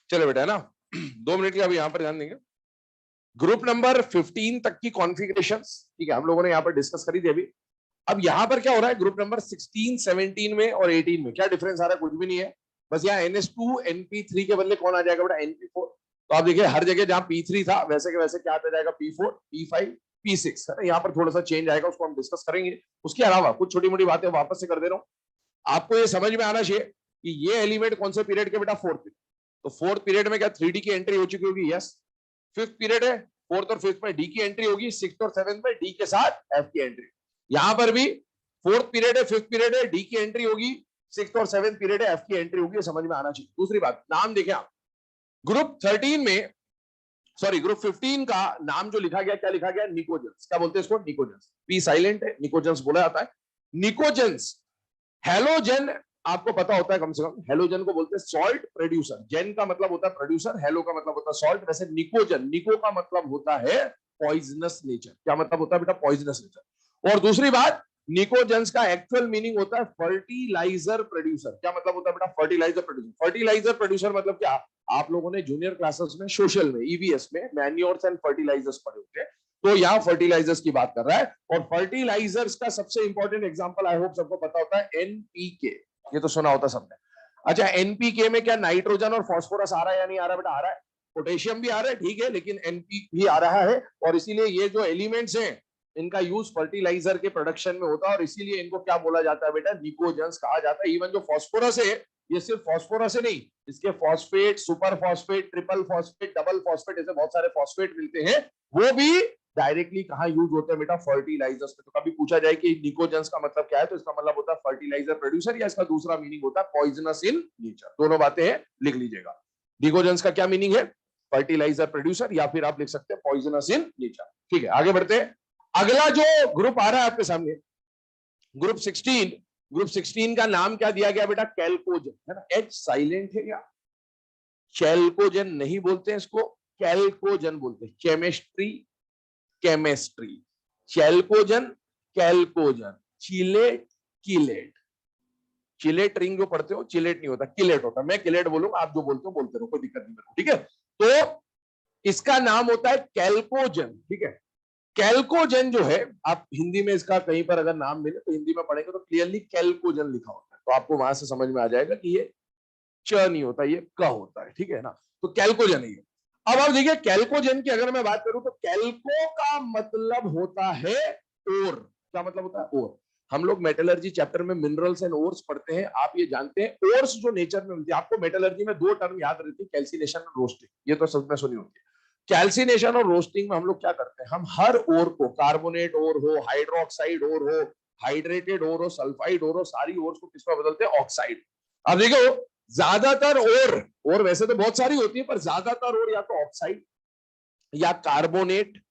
चलो बेटा, है ना, 2 मिनट की अभी यहां पर ध्यान देंगे। ग्रुप नंबर 15 तक की कॉन्फ़िगरेशंस, ठीक है, हम लोगों ने यहां पर डिस्कस करी थी अभी। अब यहां पर क्या हो रहा है, ग्रुप नंबर 16, 17 में और 18 में क्या डिफरेंस आ रहा है, कुछ भी नहीं है। बस यहाँ NS2 NP3 के बदले कौन आ जाएगा बेटा, NP4। तो आप देखिए हर जगह जहां P3 था वैसे के वैसे क्या आता जाएगा, P4, P5, P6, है ना। यहाँ पर थोड़ा सा चेंज आएगा, उसको हम डिस्कस करेंगे। उसके अलावा कुछ छोटी मोटी बातें वापस से कर दे रहा हूँ। आपको ये समझ में आना चाहिए कि ये एलिमेंट कौन से पीरियड के बेटा, फोर्थ पीरियड। तो फोर्थ पीरियड में क्या 3D की एंट्री हो चुकी होगी, यस। फिफ्थ पीरियड है, फोर्थ और फिफ्थ में डी की एंट्री होगी, सिक्स्थ और सेवेंथ में डी के साथ एफ की एंट्री। यहां पर भी फोर्थ पीरियड है, फिफ्थ पीरियड है, डी की एंट्री होगी, सिक्स्थ और सेवेंथ पीरियड है, एफ की एंट्री होगी। समझ में आना चाहिए। दूसरी बात, नाम देखें आप, ग्रुप 13 में, सॉरी ग्रुप 15 का नाम जो लिखा गया, क्या लिखा गया, निकोजेंस। क्या बोलते हैं इसको, निकोजेंस। पी साइलेंट है, निकोजेंस बोला जाता है। निकोजेंस, हेलोजन आपको पता होता है कम से कम, हेलोजन को बोलते हैं सॉल्ट प्रोड्यूसर। जेन का मतलब होता है प्रोड्यूसर, हेलो का मतलब होता है सॉल्ट। वैसे निकोजन, निको का मतलब होता है पॉइजनस नेचर। क्या मतलब होता है बेटा, पॉइजनस नेचर। और दूसरी बात, निकोजेंस का एक्चुअल मीनिंग होता है फर्टिलाइजर प्रोड्यूसर। क्या मतलब होता है बेटा, फर्टिलाइजर प्रोड्यूसर। फर्टिलाइजर प्रोड्यूसर मतलब क्या, आप लोगों ने जूनियर क्लासेस में, सोशल में, ईवीएस में मैन्योर्स एंड फर्टिलाइजर्स पढ़े होंगे। तो यहाँ फर्टिलाइजर्स की बात कर रहा है। और फर्टिलाइजर्स का सबसे इंपॉर्टेंट एग्जांपल आई होप सबको पता होता है, एनपीके। ये तो सुना होता सबने। अच्छा, एनपीके में क्या नाइट्रोजन और फास्फोरस आ रहा है या नहीं आ रहा बेटा, आ रहा है। पोटेशियम भी आ रहा है, ठीक है, लेकिन एनपी भी आ रहा है। और इसीलिए ये जो एलिमेंट्स हैं इनका यूज फर्टिलाइजर के प्रोडक्शन में होता है, और इसीलिए इनको क्या बोला जाता है बेटा, निकोजेंस कहा जाता है। इवन जो फास्फोरस है, ये सिर्फ फास्फोरस है नहीं, इसके phosphate, super phosphate, triple phosphate, double phosphate, ऐसे बहुत सारे फॉस्फेट मिलते हैं। वो भी डायरेक्टली कहां यूज होते हैं बेटा, फर्टिलाइजर्स पे। तो कभी पूछा जाए कि निकोजेंस का मतलब क्या है, तो इसका मतलब होता है फर्टिलाइजर प्रोड्यूसर, या इसका दूसरा मीनिंग होता है पॉइजनस इन नेचर। दोनों बातें हैं, लिख लीजिएगा। निकोजेंस का क्या मीनिंग है, फर्टिलाइजर प्रोड्यूसर, या फिर आप लिख सकते हैं पॉइजनस इन नेचर। ठीक है, आगे बढ़ते हैं। अगला जो ग्रुप आ रहा है आपके सामने, ग्रुप 16। ग्रुप 16 का नाम क्या दिया गया बेटा, कैल्कोजन, है ना। एच साइलेंट है क्या, चैल्कोजन नहीं बोलते हैं इसको, कैल्कोजन बोलते हैं। Chemistry, chemistry, chalcogen, chalcogen, chelate, chelate. Chelate ring जो पढ़ते हो, चिलेट नहीं होता, किलेट होता। मैं किलेट बोलूंगा, आप जो बोलते हो बोलते रहो, कोई दिक्कत नहीं मेरे को, ठीक है। तो इसका नाम होता है कैल्कोजन, ठीक है। कैल्कोजन जो है, आप हिंदी में इसका कहीं पर अगर नाम मिले तो हिंदी में पढ़ेंगे तो क्लियरली कैल्कोजन लिखा होता है, तो आपको वहां से समझ में आ जाएगा कि ये च नहीं होता, ये क होता है, ठीक है ना। तो कैल्कोजन ही है। अब आप देखिए, कैल्कोजन की अगर मैं बात करूं तो कैल्को का मतलब होता है ओर। क्या मतलब होता है, ओर। हम लोग मेटलर्जी चैप्टर में मिनरल्स एंड ओर्स पढ़ते हैं, आप ये जानते हैं ओर्स जो नेचर में मिलती है। आपको मेटलर्जी में 2 टर्म याद रहती है, कैल्सिनेशन और रोस्टिंग, ये तो सब में सुनी होती है। कैल्सिनेशन और रोस्टिंग में हम लोग क्या करते हैं, हम हर ओर को, कार्बोनेट ओर हो, हाइड्रोक्साइड ओर हो, हाइड्रेटेड ओर हो, सल्फाइड ओर हो, सारी ओर्स को किसमें बदलते हैं, ऑक्साइड। अब देखो, ज्यादातर और वैसे तो बहुत सारी होती है, पर ज्यादातर और या तो ऑक्साइड, या कार्बोनेट,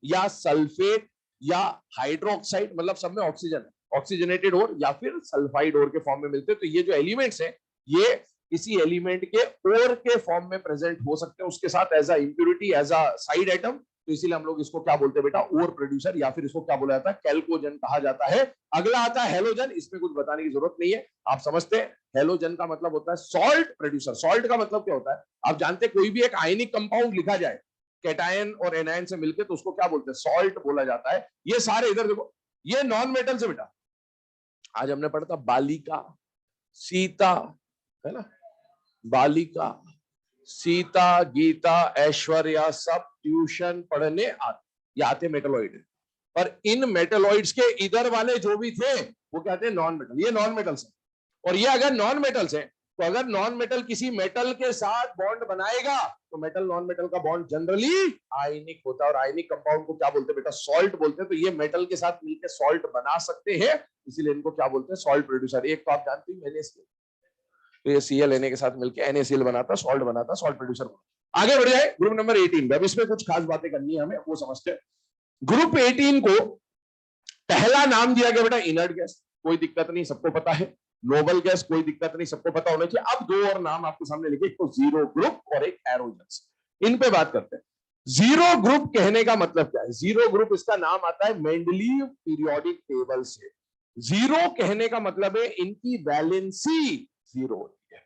या सल्फेट, या हाइड्रोक्साइड, मतलब सब में ऑक्सीजन है, ऑक्सीजनेटेड और या फिर सल्फाइड और के फॉर्म में मिलते हैं। तो ये जो एलिमेंट्स हैं, ये किसी एलिमेंट के और के फॉर्म में प्रेजेंट हो सकते हैं, उसके साथ as a impurity, as a side item. तो इसीलिए हम लोग इसको क्या बोलते हैं बेटा, ओर प्रोड्यूसर, या फिर इसको क्या बोला जाता है, कैल्कोजन कहा जाता है। अगला आता है हेलोजन। इसमें कुछ बताने की जरूरत नहीं है, आप समझते हैं। हेलोजन का मतलब होता है सॉल्ट प्रोड्यूसर। सॉल्ट का मतलब क्या होता है, आप जानते हैं, कोई भी एक आयनिक कंपाउंड लिखा जाए कैटायन और एनायन से मिलकर, तो उसको क्या बोलते हैं, सॉल्ट बोला जाता है। ये सारे इधर देखो, ये नॉन मेटल से बेटा, आज हमने पढ़ा था बालिका, सीता, है ना, बालिका, सीता, गीता, ऐश्वर्या, सब ट्यूशन पढ़ने आते मेटलॉइड। पर इन मेटलॉइड्स के इधर वाले जो भी थे वो क्या थे, नॉन मेटल। ये नॉन मेटल्स है। और ये अगर नॉन मेटल्स है, तो अगर नॉन मेटल किसी मेटल के साथ बॉन्ड बनाएगा, तो मेटल नॉन मेटल का बॉन्ड जनरली आयनिक होता है। और आयनिक कंपाउंड को क्या बोलते हैं बेटा, सॉल्ट बोलते हैं। तो ये मेटल के साथ मिलकर सॉल्ट बना सकते हैं, इसीलिए इनको क्या बोलते हैं, सॉल्ट प्रोड्यूसर। एक तो आप जानते हैं NaCl, तो ये Cl के साथ मिलकर NaCl बनाता, सॉल्ट बनाता, सॉल्ट प्रोड्यूसर। आगे बढ़ जाए, ग्रुप नंबर 18। अब इसमें कुछ खास बातें करनी है हमें, वो समझते हैं। ग्रुप 18 को पहला नाम दिया गया बेटा इनर्ट गैस, कोई दिक्कत नहीं, सबको पता है। नोबल गैस, कोई दिक्कत नहीं, सबको पता होना चाहिए। अब 2 और नाम आपके सामने लिखे, एक तो जीरो ग्रुप और एक एरोजन्स। इन पे बात करते हैं। जीरो ग्रुप कहने का मतलब क्या है, जीरो ग्रुप इसका नाम आता है मेंडलीव पीरियोडिक टेबल से। जीरो कहने का मतलब है इनकी वैलेंसी जीरो होती है।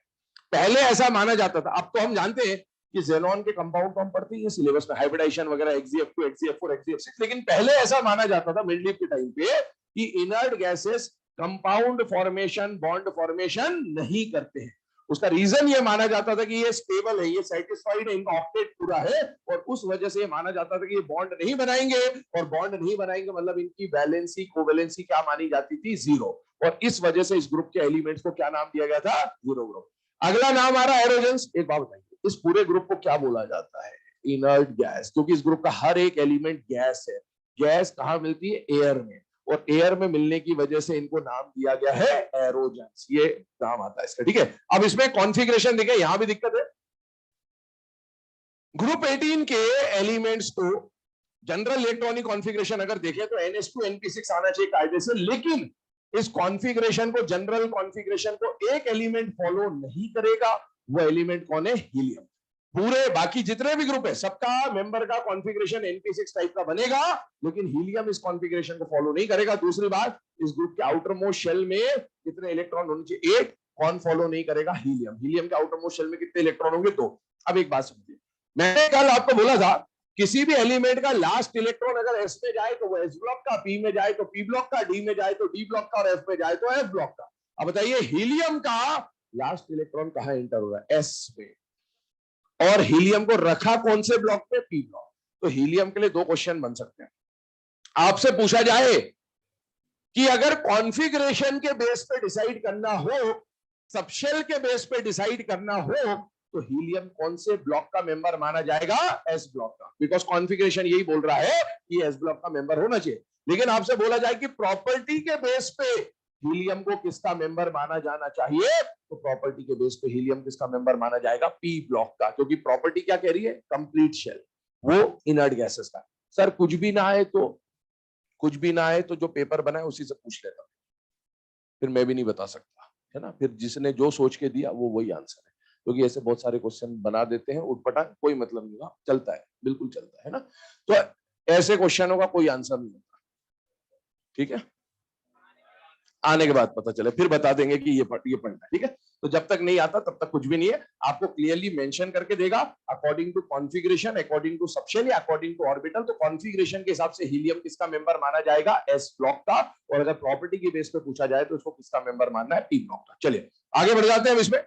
पहले ऐसा माना जाता था, अब तो हम जानते हैं कि जेनॉन के कंपाउंड तो हम पढ़ते ही सिलेबस में, हाइब्रिडाइजेशन वगैरह, XZF2 XZF4 XZF6, लेकिन पहले ऐसा माना जाता था मिड लीफ के टाइम पे कि inert gases compound formation, bond formation नहीं करते हैं। उसका रीजन ये माना जाता था कि ये स्टेबल है, ये सेटिस्फाइड है, इनका ऑक्टेट पूरा है, और उस वजह से ये माना जाता था कि ये बॉन्ड नहीं बनाएंगे, और बॉन्ड नहीं बनाएंगे मतलब इनकी वैलेंसी कोवैलेंसी क्या मानी जाती थी, जीरो, और इस वजह से इस ग्रुप के एलिमेंट्स को क्या नाम दिया गया था, जीरो ग्रुप। अगला नाम आ रहा है एरोजेंस। एक बात बताइए, इस पूरे ग्रुप को क्या बोला जाता है, इनर्ट गैस, क्योंकि इस ग्रुप का हर एक एलिमेंट गैस है। गैस कहां मिलती है, एयर में, और एयर में मिलने की वजह से इनको नाम दिया गया है एरोजेंस, ये नाम आता है इसका, ठीक है। अब इसमें कॉन्फ़िगरेशन देखें, यहां भी दिक्कत है। ग्रुप 18 के एलिमेंट्स को जनरल इलेक्ट्रॉनिक कॉन्फ़िगरेशन अगर देखें तो NH2 NP6 आना चाहिए कायदे से, लेकिन इस कॉन्फ़िगरेशन को, जनरल कॉन्फ़िगरेशन को एक एलिमेंट फॉलो नहीं करेगा, वो एलिमेंट कौन है, हीलियम। पूरे बाकी जितने भी ग्रुप है सबका मेंबर का कॉन्फ़िगरेशन NP6 टाइप का बनेगा, लेकिन हीलियम इस कॉन्फ़िगरेशन को फॉलो नहीं करेगा। दूसरी बात, इस ग्रुप के आउटर मोस्ट शेल में कितने इलेक्ट्रॉन होने चाहिए, 8, कौन फॉलो नहीं करेगा, हीलियम। हीलियम के आउटर मोस्ट शेल में कितने इलेक्ट्रॉन होंगे, 2। अब एक बात समझिए, मैंने कल आपको बोला था किसी भी एलिमेंट का लास्ट इलेक्ट्रॉन अगर एस में जाए तो वो एस ब्लॉक का, पी में जाए तो पी ब्लॉक का, डी में जाए तो डी ब्लॉक का, और एफ में जाए तो एफ ब्लॉक का। अब बताइए हीलियम का लास्ट इलेक्ट्रॉन कहां एंटर हो रहा है, एस में, और हीलियम को रखा कौन से ब्लॉक में, पी ब्लॉक। तो हीलियम के लिए 2 क्वेश्चन बन सकते हैं। आपसे पूछा जाए कि अगर कॉन्फ़िगरेशन के बेस पे डिसाइड करना हो, सबशेल के बेस पे डिसाइड करना हो, तो हीलियम कौन से ब्लॉक का मेंबर माना जाएगा, एस ब्लॉक का, बिकॉज कॉन्फ़िगरेशन यही बोल रहा है कि एस ब्लॉक का मेंबर होना चाहिए। लेकिन आपसे बोला जाए कि प्रॉपर्टी के बेस पे हीलियम को किसका मेंबर माना जाना चाहिए, तो प्रॉपर्टी के बेस पे हीलियम किसका मेंबर माना जाएगा, पी ब्लॉक का, क्योंकि प्रॉपर्टी क्या कह रही है, कंप्लीट शेल, वो इनर्ट गैसेस का। सर कुछ भी ना आए तो, कुछ भी ना आए तो जो पेपर बना है उसी से पूछ लेता, फिर मैं भी नहीं बता सकता, है ना, फिर जिसने जो सोच के दिया वो वही आंसर है, क्योंकि ऐसे बहुत सारे क्वेश्चन बना देते हैं उठपटांग, कोई मतलब नहीं होगा, चलता है, बिल्कुल चलता है ना। तो ऐसे क्वेश्चनों का कोई आंसर नहीं होता, ठीक है, आने के बाद पता चले, फिर बता देंगे कि ये पढ़ना है, ठीक है। तो जब तक नहीं आता तब तक कुछ भी नहीं है, आपको क्लियरली मेंशन करके देगा according to configuration, according to subshell या अकॉर्डिंग टू ऑर्बिटल। तो कॉन्फ़िगरेशन के हिसाब से हीलियम किसका मेंबर माना जाएगा, एस ब्लॉक का, और अगर प्रॉपर्टी की बेस पे पूछा जाए तो उसको किसका मेंबर मानना है, पी ब्लॉक का। चलिए आगे बढ़ जाते हैं। अब इसमें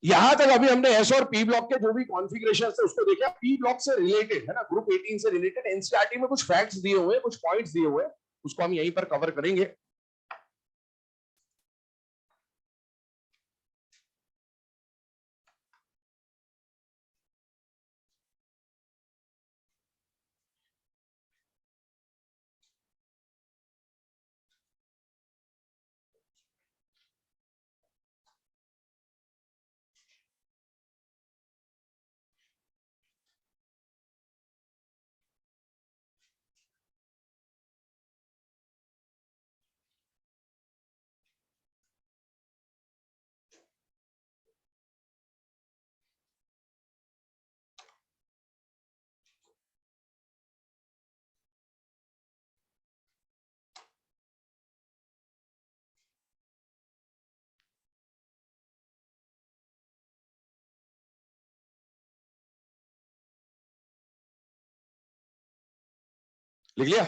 यहां तक अभी हमने एस और पी ब्लॉक के जो भी कॉन्फ़िगरेशन थे उसको देखा, पी ब्लॉक से रिलेटेड है ना, ग्रुप 18 से रिलेटेड एनसीईआरटी में कुछ फैक्ट्स दिए हुए हैं, कुछ पॉइंट्स दिए हुए हैं, उसको हम यहीं पर कवर करेंगे। लिख लिया?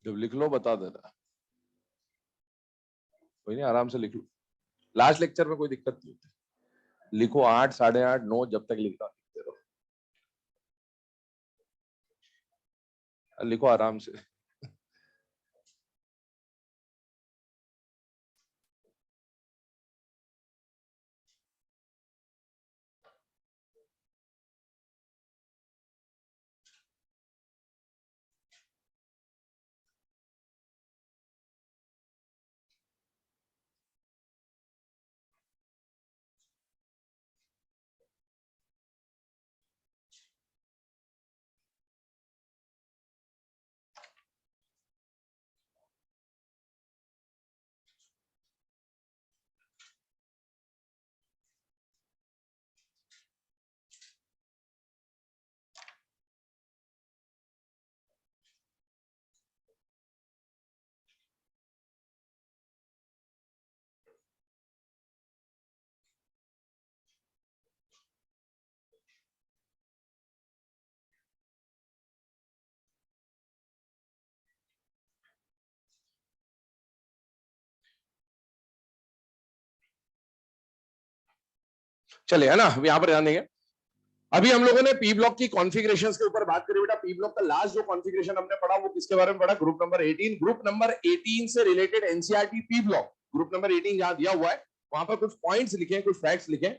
जब लिख लो बता देना, कोई नहीं, आराम से लिख लो, लास्ट लेक्चर में कोई दिक्कत नहीं होती, लिखो 8, 8:30, 9 जब तक लिखना। लिखो आराम से। चले, है ना, यहां पर ध्यान देंगे। अभी हम लोगों ने पी ब्लॉक की कॉन्फ़िगरेशंस के ऊपर बात करी बेटा। पी ब्लॉक का लास्ट जो कॉन्फ़िगरेशन हमने पढ़ा वो किसके बारे में पढ़ा? Group number 18। ग्रुप नंबर 18 से related NCERT P block, group number 18 जहां दिया हुआ है वहां पर कुछ पॉइंट्स लिखे, कुछ फैक्ट्स लिखे।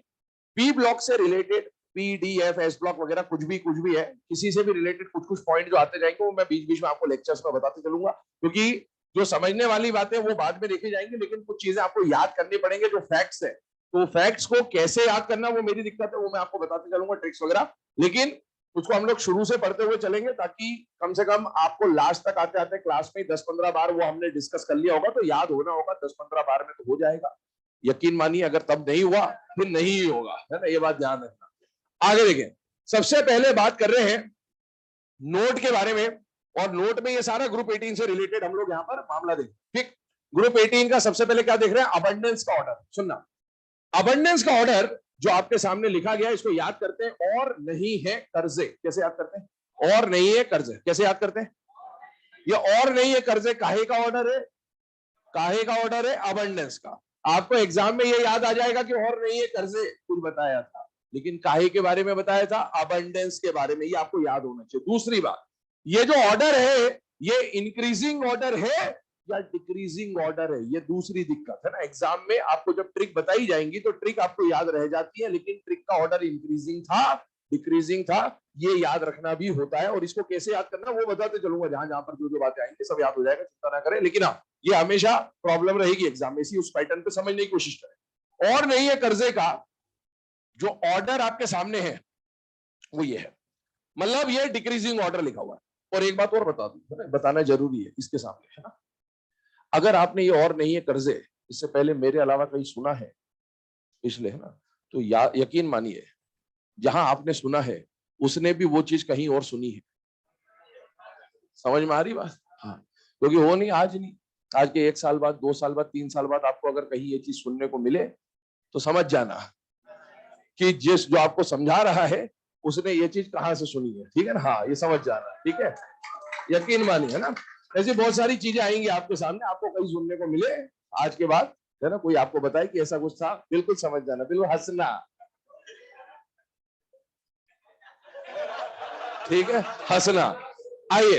पी ब्लॉक से रिलेटेड पीडीएफ एस ब्लॉक वगैरह कुछ भी है, किसी से भी रिलेटेड कुछ कुछ पॉइंट जो आते जाएंगे वो मैं बीच बीच में आपको लेक्चर्स में बताते चलूंगा, क्योंकि जो समझने वाली बातें वो बाद में देखी जाएंगी, लेकिन कुछ चीजें आपको याद करनी पड़ेंगे जो फैक्ट्स है। तो फैक्ट्स को कैसे याद करना वो मेरी दिक्कत है, वो मैं आपको बताते चलूंगा, ट्रिक्स वगैरह। लेकिन उसको हम लोग शुरू से पढ़ते हुए चलेंगे ताकि कम से कम आपको लास्ट तक आते आते क्लास में 10-15 बार वो हमने डिस्कस कर लिया होगा, तो याद होना होगा 10-15 बार में तो हो जाएगा। यकीन मानिए अगर तब नहीं हुआ फिर नहीं ही होगा, है ना, ये बात ध्यान रखना। आगे देखें, सबसे पहले बात कर रहे हैं नोट के बारे में, और नोट में ये सारा ग्रुप 18 से रिलेटेड हम लोग यहां पर मामला देखें। ठीक, ग्रुप 18 का सबसे पहले क्या देख रहे हैं? अबंडेंस का ऑर्डर। सुनना, अबंडेंस का ऑर्डर जो आपके सामने लिखा गया है इसको याद करते हैं, और नहीं है कर्जे। कैसे याद करते हैं? और नहीं है कर्जे कैसे याद करते हैं? ये और नहीं है कर्जे काहे का ऑर्डर है? काहे का ऑर्डर है? अबंडेंस का। आपको एग्जाम में ये याद आ जाएगा कि और नहीं है कर्जे कुछ बताया था, लेकिन काहे के बारे में बताया था? अबंडेंस के बारे में। ये आपको याद होना चाहिए। दूसरी बात, ये जो ऑर्डर है ये इंक्रीजिंग ऑर्डर है या डिक्रीजिंग ऑर्डर है? ये दूसरी दिक्कत है ना। एग्जाम में आपको जब ट्रिक बताई जाएंगी तो ट्रिक आपको याद रह जाती है, लेकिन ट्रिक का ऑर्डर इंक्रीजिंग था डिक्रीजिंग था, ये याद रखना भी होता है। और इसको कैसे याद करना वो बताते चलूंगा, जहां जहां पर जो जो बातें आएंगी सब याद हो जाएगा, चिंता ना करें। लेकिन हाँ, ये हमेशा प्रॉब्लम रहेगी एग्जाम में, इसी उस पैटर्न पे समझने की कोशिश करें। और नहीं है कर्जे का जो ऑर्डर आपके सामने है वो ये है, मतलब ये डिक्रीजिंग ऑर्डर लिखा हुआ है। और एक बात और बता दूं, बताना जरूरी है इसके सामने, है ना, अगर आपने ये और नहीं है कर्जे इससे पहले मेरे अलावा कहीं सुना है इसलिए, है ना, तो यकीन मानिए जहां आपने सुना है उसने भी वो चीज कहीं और सुनी है। समझ में आ रही बात? हाँ, क्योंकि वो नहीं आज नहीं, आज के 1 साल बाद 2 साल बाद 3 साल बाद आपको अगर कहीं ये चीज सुनने को मिले तो समझ जाना कि जिस जो आपको समझा रहा है उसने ये चीज कहां से सुनी है। ठीक है ना? हाँ, ये समझ जाना, ठीक है, यकीन मानिए, है ना। ऐसी बहुत सारी चीजें आएंगी आपके सामने, आपको कहीं सुनने को मिले आज के बाद, है ना, कोई आपको बताए कि ऐसा कुछ था, बिल्कुल समझ जाना, बिल्कुल हंसना, ठीक है, हंसना। आइए,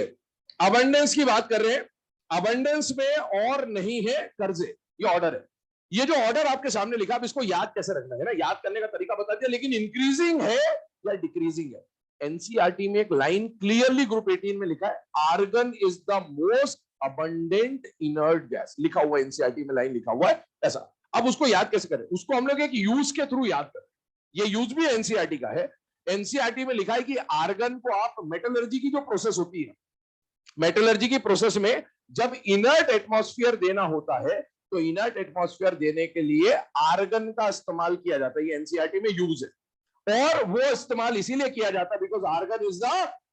अबंडेंस की बात कर रहे हैं। अबंडेंस में और नहीं है कर्जे, ये ऑर्डर है। ये जो ऑर्डर आपके सामने लिखा, अब इसको याद कैसे रखना है ना, याद करने का तरीका बता दिया, लेकिन इंक्रीजिंग है या डिक्रीजिंग है? एनसीईआरटी में एक लाइन क्लियरली ग्रुप 18 में लिखा है, argon is the most abundant inert gas, लिखा हुआ एनसीईआरटी में, लाइन लिखा हुआ है ऐसा। अब उसको याद कैसे करें? उसको हम लोग एक यूज के थ्रू याद करें। ये यूज भी एनसीईआरटी का है। एनसीईआरटी में लिखा है कि आर्गन को आप मेटलर्जी की जो प्रोसेस होती है, मेटलर्जी की प्रोसेस में जब इनर्ट एटमॉस्फेयर देना होता है तो इनर्ट एटमॉस्फेयर देने के लिए आर्गन का इस्तेमाल किया जाता है। ये एनसीईआरटी में यूज है, और वो इस्तेमाल इसीलिए किया जाता है because argon is the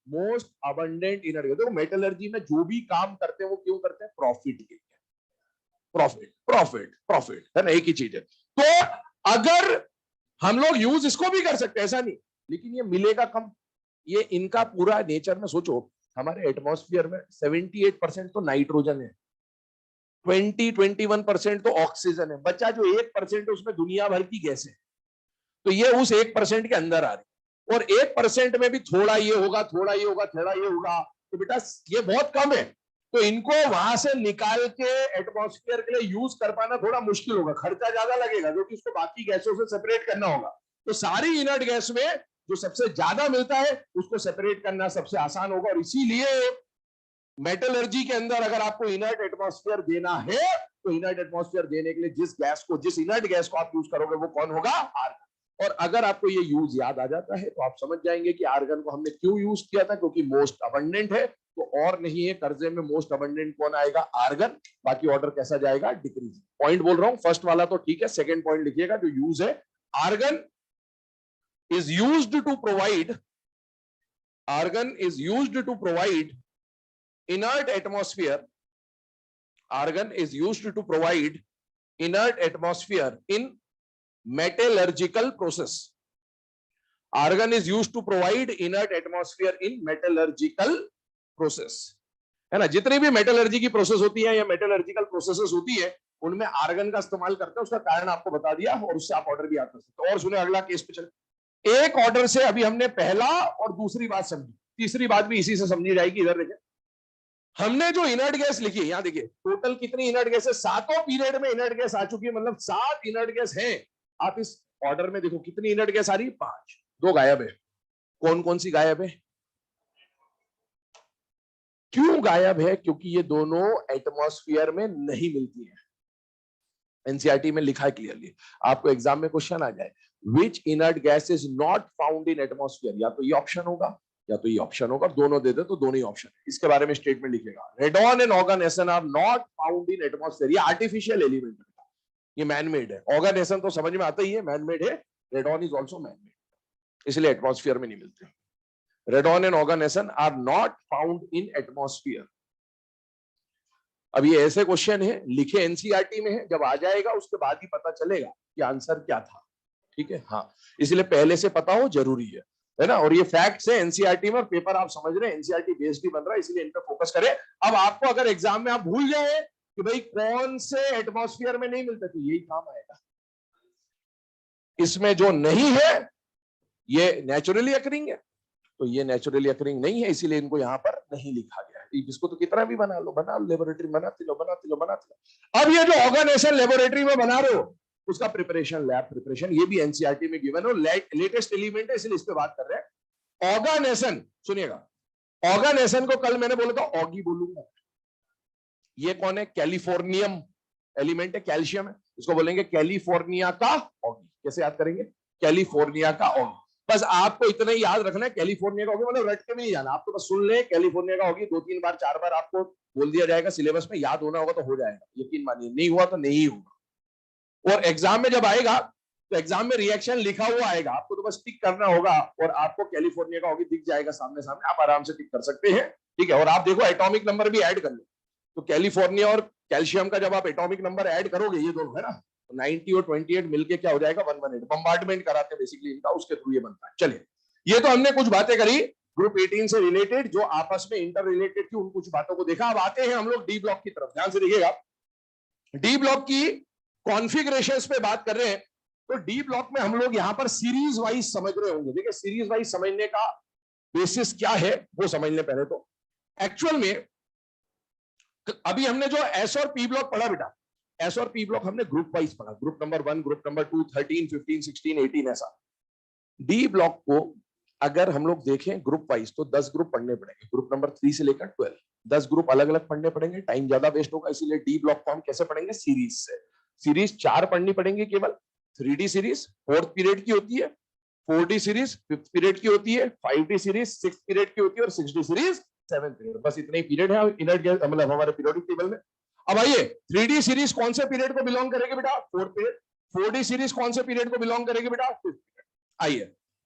most abundant inert. देखो मेटलर्जी में जो भी काम करते हैं वो क्यों करते हैं? प्रॉफिट के लिए। प्रॉफिट प्रॉफिट प्रॉफिट, है ना, एक ही चीज है। तो अगर हम लोग यूज इसको भी कर सकते हैं, ऐसा नहीं, लेकिन ये मिलेगा कम। ये इनका पूरा नेचर में सोचो, हमारे एटमॉस्फेयर में 78% तो नाइट्रोजन है, 20-21% तो ऑक्सीजन है, बचा जो 1% है उसमें दुनिया भर की गैस है। तो ये उस 1% के अंदर आ रही, और 1% में भी थोड़ा ये होगा, थोड़ा ये होगा, थोड़ा ये होगा, तो बेटा ये बहुत कम है, तो इनको वहां से निकाल के एटमॉस्फेयर के लिए यूज कर पाना थोड़ा मुश्किल होगा, खर्चा ज्यादा लगेगा, क्योंकि इसको बाकी गैसों से सेपरेट करना होगा। तो सारी इनर्ट गैस में जो सबसे ज्यादा मिलता है उसको सेपरेट करना सबसे आसान होगा, और इसीलिए मेटलर्जी के अंदर अगर आपको इनर्ट एटमॉस्फेयर देना है तो इनर्ट एटमॉस्फेयर देने के लिए जिस इनर्ट गैस को आप यूज करोगे वो कौन होगा? आर्गन। और अगर आपको ये यूज याद आ जाता है तो आप समझ जाएंगे कि आर्गन को हमने क्यों यूज किया था, क्योंकि मोस्ट अबंडेंट है, तो और नहीं है, कर्जे में मोस्ट अबंडेंट कौन आएगा? आर्गन। बाकी ऑर्डर कैसा जाएगा? डिक्रीज। पॉइंट बोल रहा हूं, फर्स्ट वाला तो ठीक है, सेकंड पॉइंट लिखिएगा जो यूज है। Argon is used to provide inert atmosphere. Argon is used to provide inert atmosphere in metallurgical process. Argon is used to provide inert atmosphere in metallurgical process. है ना, जितनी भी मेटलर्जी की process होती है या मेटलर्जिकल प्रोसेसेस होती है उनमें आर्गन का इस्तेमाल करते हैं। उसका कारण आपको बता दिया और उससे आप ऑर्डर भी याद कर सकते हो। और सुने अगला केस पे चले। एक ऑर्डर से अभी हमने पहला और दूसरी बात समझी, तीसरी बात भी इसी से समझी जाएगी। इधर देखिए, हमने जो इनर्ट गैस लिखी है, यहां देखिए टोटल कितनी इनर्ट गैस है? सातों पीरियड में इनर्ट गैस आ चुकी है, मतलब 7 इनर्ट गैस है। आप इस ऑर्डर में देखो कितनी इनर्ट गैस आ रही है? 5। 2 गायब है। कौन कौन सी गायब है? क्यों गायब है? क्योंकि ये दोनों एटमॉस्फेयर में नहीं मिलती है। एनसीईआरटी में लिखा है क्लियरली, आपको एग्जाम में क्वेश्चन आ जाए Which inert gas is not found in atmosphere, या तो ये ऑप्शन होगा या तो ये ऑप्शन होगा, दोनों दे दे तो दोनों ही ऑप्शन है। इसके बारे में स्टेटमेंट लिखेगा, radon and oganesson are not found in atmosphere. ये आर्टिफिशियल एलिमेंट है, ये मैनमेड है। ऑर्गन एसन तो समझ में आता ही है, मैनमेड है। रेडॉन इज ऑल्सो मैनमेड, इसलिए एटमॉस्फेयर में नहीं मिलते। Radon and oganesson are not found in atmosphere. अब ये ऐसे क्वेश्चन है, लिखे एनसीईआरटी में है, जब आ जाएगा उसके बाद ही पता चलेगा कि आंसर क्या था। ठीक है, हाँ, इसलिए पहले से पता हो जरूरी है ना। और ये फैक्ट्स है एनसीईआरटी में, और पेपर आप समझ रहे हैं एनसीईआरटी बेस्ड ही बन रहा है, इसलिए इन पे फोकस करें। अब आपको अगर एग्जाम में आप भूल जाए कि भाई कौन से एटमॉस्फेयर में नहीं मिलते, तो यही काम आएगा। इसमें जो नहीं है ये नेचुरली अकरिंग है, तो ये नेचुरली अकरिंग नहीं है, इसीलिए इनको यहां पर नहीं लिखा गया है। इसको तो कितना भी बना लो, लेबोरेटरी बनाते लो। अब ये जो ऑर्गेनाइजेशन लेबोरेटरी में बना रहे हो उसका प्रिपरेशन, लैब प्रिपरेशन, ये भी एनसीईआरटी में गिवन हो, लेटेस्ट एलिमेंट है, इसलिए इस पे बात कर रहे हैं। ऑर्गेनाइजेशन, सुनिएगा, ऑर्गेनाइजेशन को कल मैंने बोला था ऑगी बोलूंगा। ये कौन है? कैलिफोर्नियम एलिमेंट है, कैल्शियम है, इसको बोलेंगे कैलिफोर्निया का ऑगी। कैसे याद करेंगे? कैलिफोर्निया का ऑगी। बस आपको इतना ही याद रखना है, कैलिफोर्निया का ऑगी, मतलब रट के भी नहीं जाना, आपको बस सुन ले कैलिफोर्निया का ऑगी, 2-3 बार 4 बार आपको बोल दिया जाएगा सिलेबस में, याद होना होगा तो हो जाएगा, यकीन मानिए। नहीं हुआ तो नहीं होगा। और एग्जाम में जब आएगा तो एग्जाम में रिएक्शन लिखा हुआ आएगा, आपको तो बस टिक करना होगा और आपको कैलिफोर्निया का होगी दिख जाएगा सामने सामने, आप आराम से टिक कर सकते हैं। ठीक है, और आप देखो एटॉमिक नंबर भी ऐड कर लो, तो कैलिफोर्निया और कैल्शियम का जब आप एटॉमिक नंबर ऐड करोगे, ये दोनों है ना, तो 90 और 28 मिलके क्या हो जाएगा? 118। बम्बार्डमेंट कराते हैं बेसिकली इनका, उसके थ्रू ये बनता है। चलिए, ये तो हमने कुछ बातें करी ग्रुप 18 से रिलेटेड, जो आपस में इंटर रिलेटेड थी, उन कुछ बातों को देखा। अब आते हैं हम लोग डी ब्लॉक की तरफ, ध्यान से देखिएगा। डी ब्लॉक की कॉन्फ़िगरेशंस पे बात कर रहे हैं, तो डी ब्लॉक में हम लोग यहां पर सीरीज वाइज समझ रहे होंगे। देखिए, सीरीज वाइज समझने का बेसिस क्या है वो समझ लें पहले तो। एक्चुअल में अभी हमने जो एस और पी ब्लॉक पढ़ा बेटा, एस और पी ब्लॉक हमने ग्रुप वाइज पढ़ा, ग्रुप नंबर 1, ग्रुप नंबर 2, 13, 15, 16, 18 ऐसा। डी ब्लॉक को अगर हम लोग देखें ग्रुप वाइज तो 10 ग्रुप पढ़ने पड़ेंगे, ग्रुप नंबर 3 से लेकर 12, 10 ग्रुप अलग अलग पढ़ने पड़ेंगे, टाइम ज्यादा वेस्ट होगा, इसीलिए डी ब्लॉक को हम कैसे पढ़ेंगे? सीरीज से। सीरीज 4 पढ़नी पड़ेंगे केवल। 3D सीरीज 4th पीरियड की होती है, 4D सीरीज 5th पीरियड की होती है, 5D सीरीज 6th पीरियड की होती है, और 6D सीरीज 7th पीरियड। बस इतने ही पीरियड है इनर्ट गैस मतलब हमारे पीरियोडिक टेबल में। अब आइए, 3D सीरीज कौन से पीरियड को बिलोंग करेगी बेटा? 4th period. 4D सीरीज कौन से पीरियड को बिलोंग करेगी बेटा? 5th period. आइए,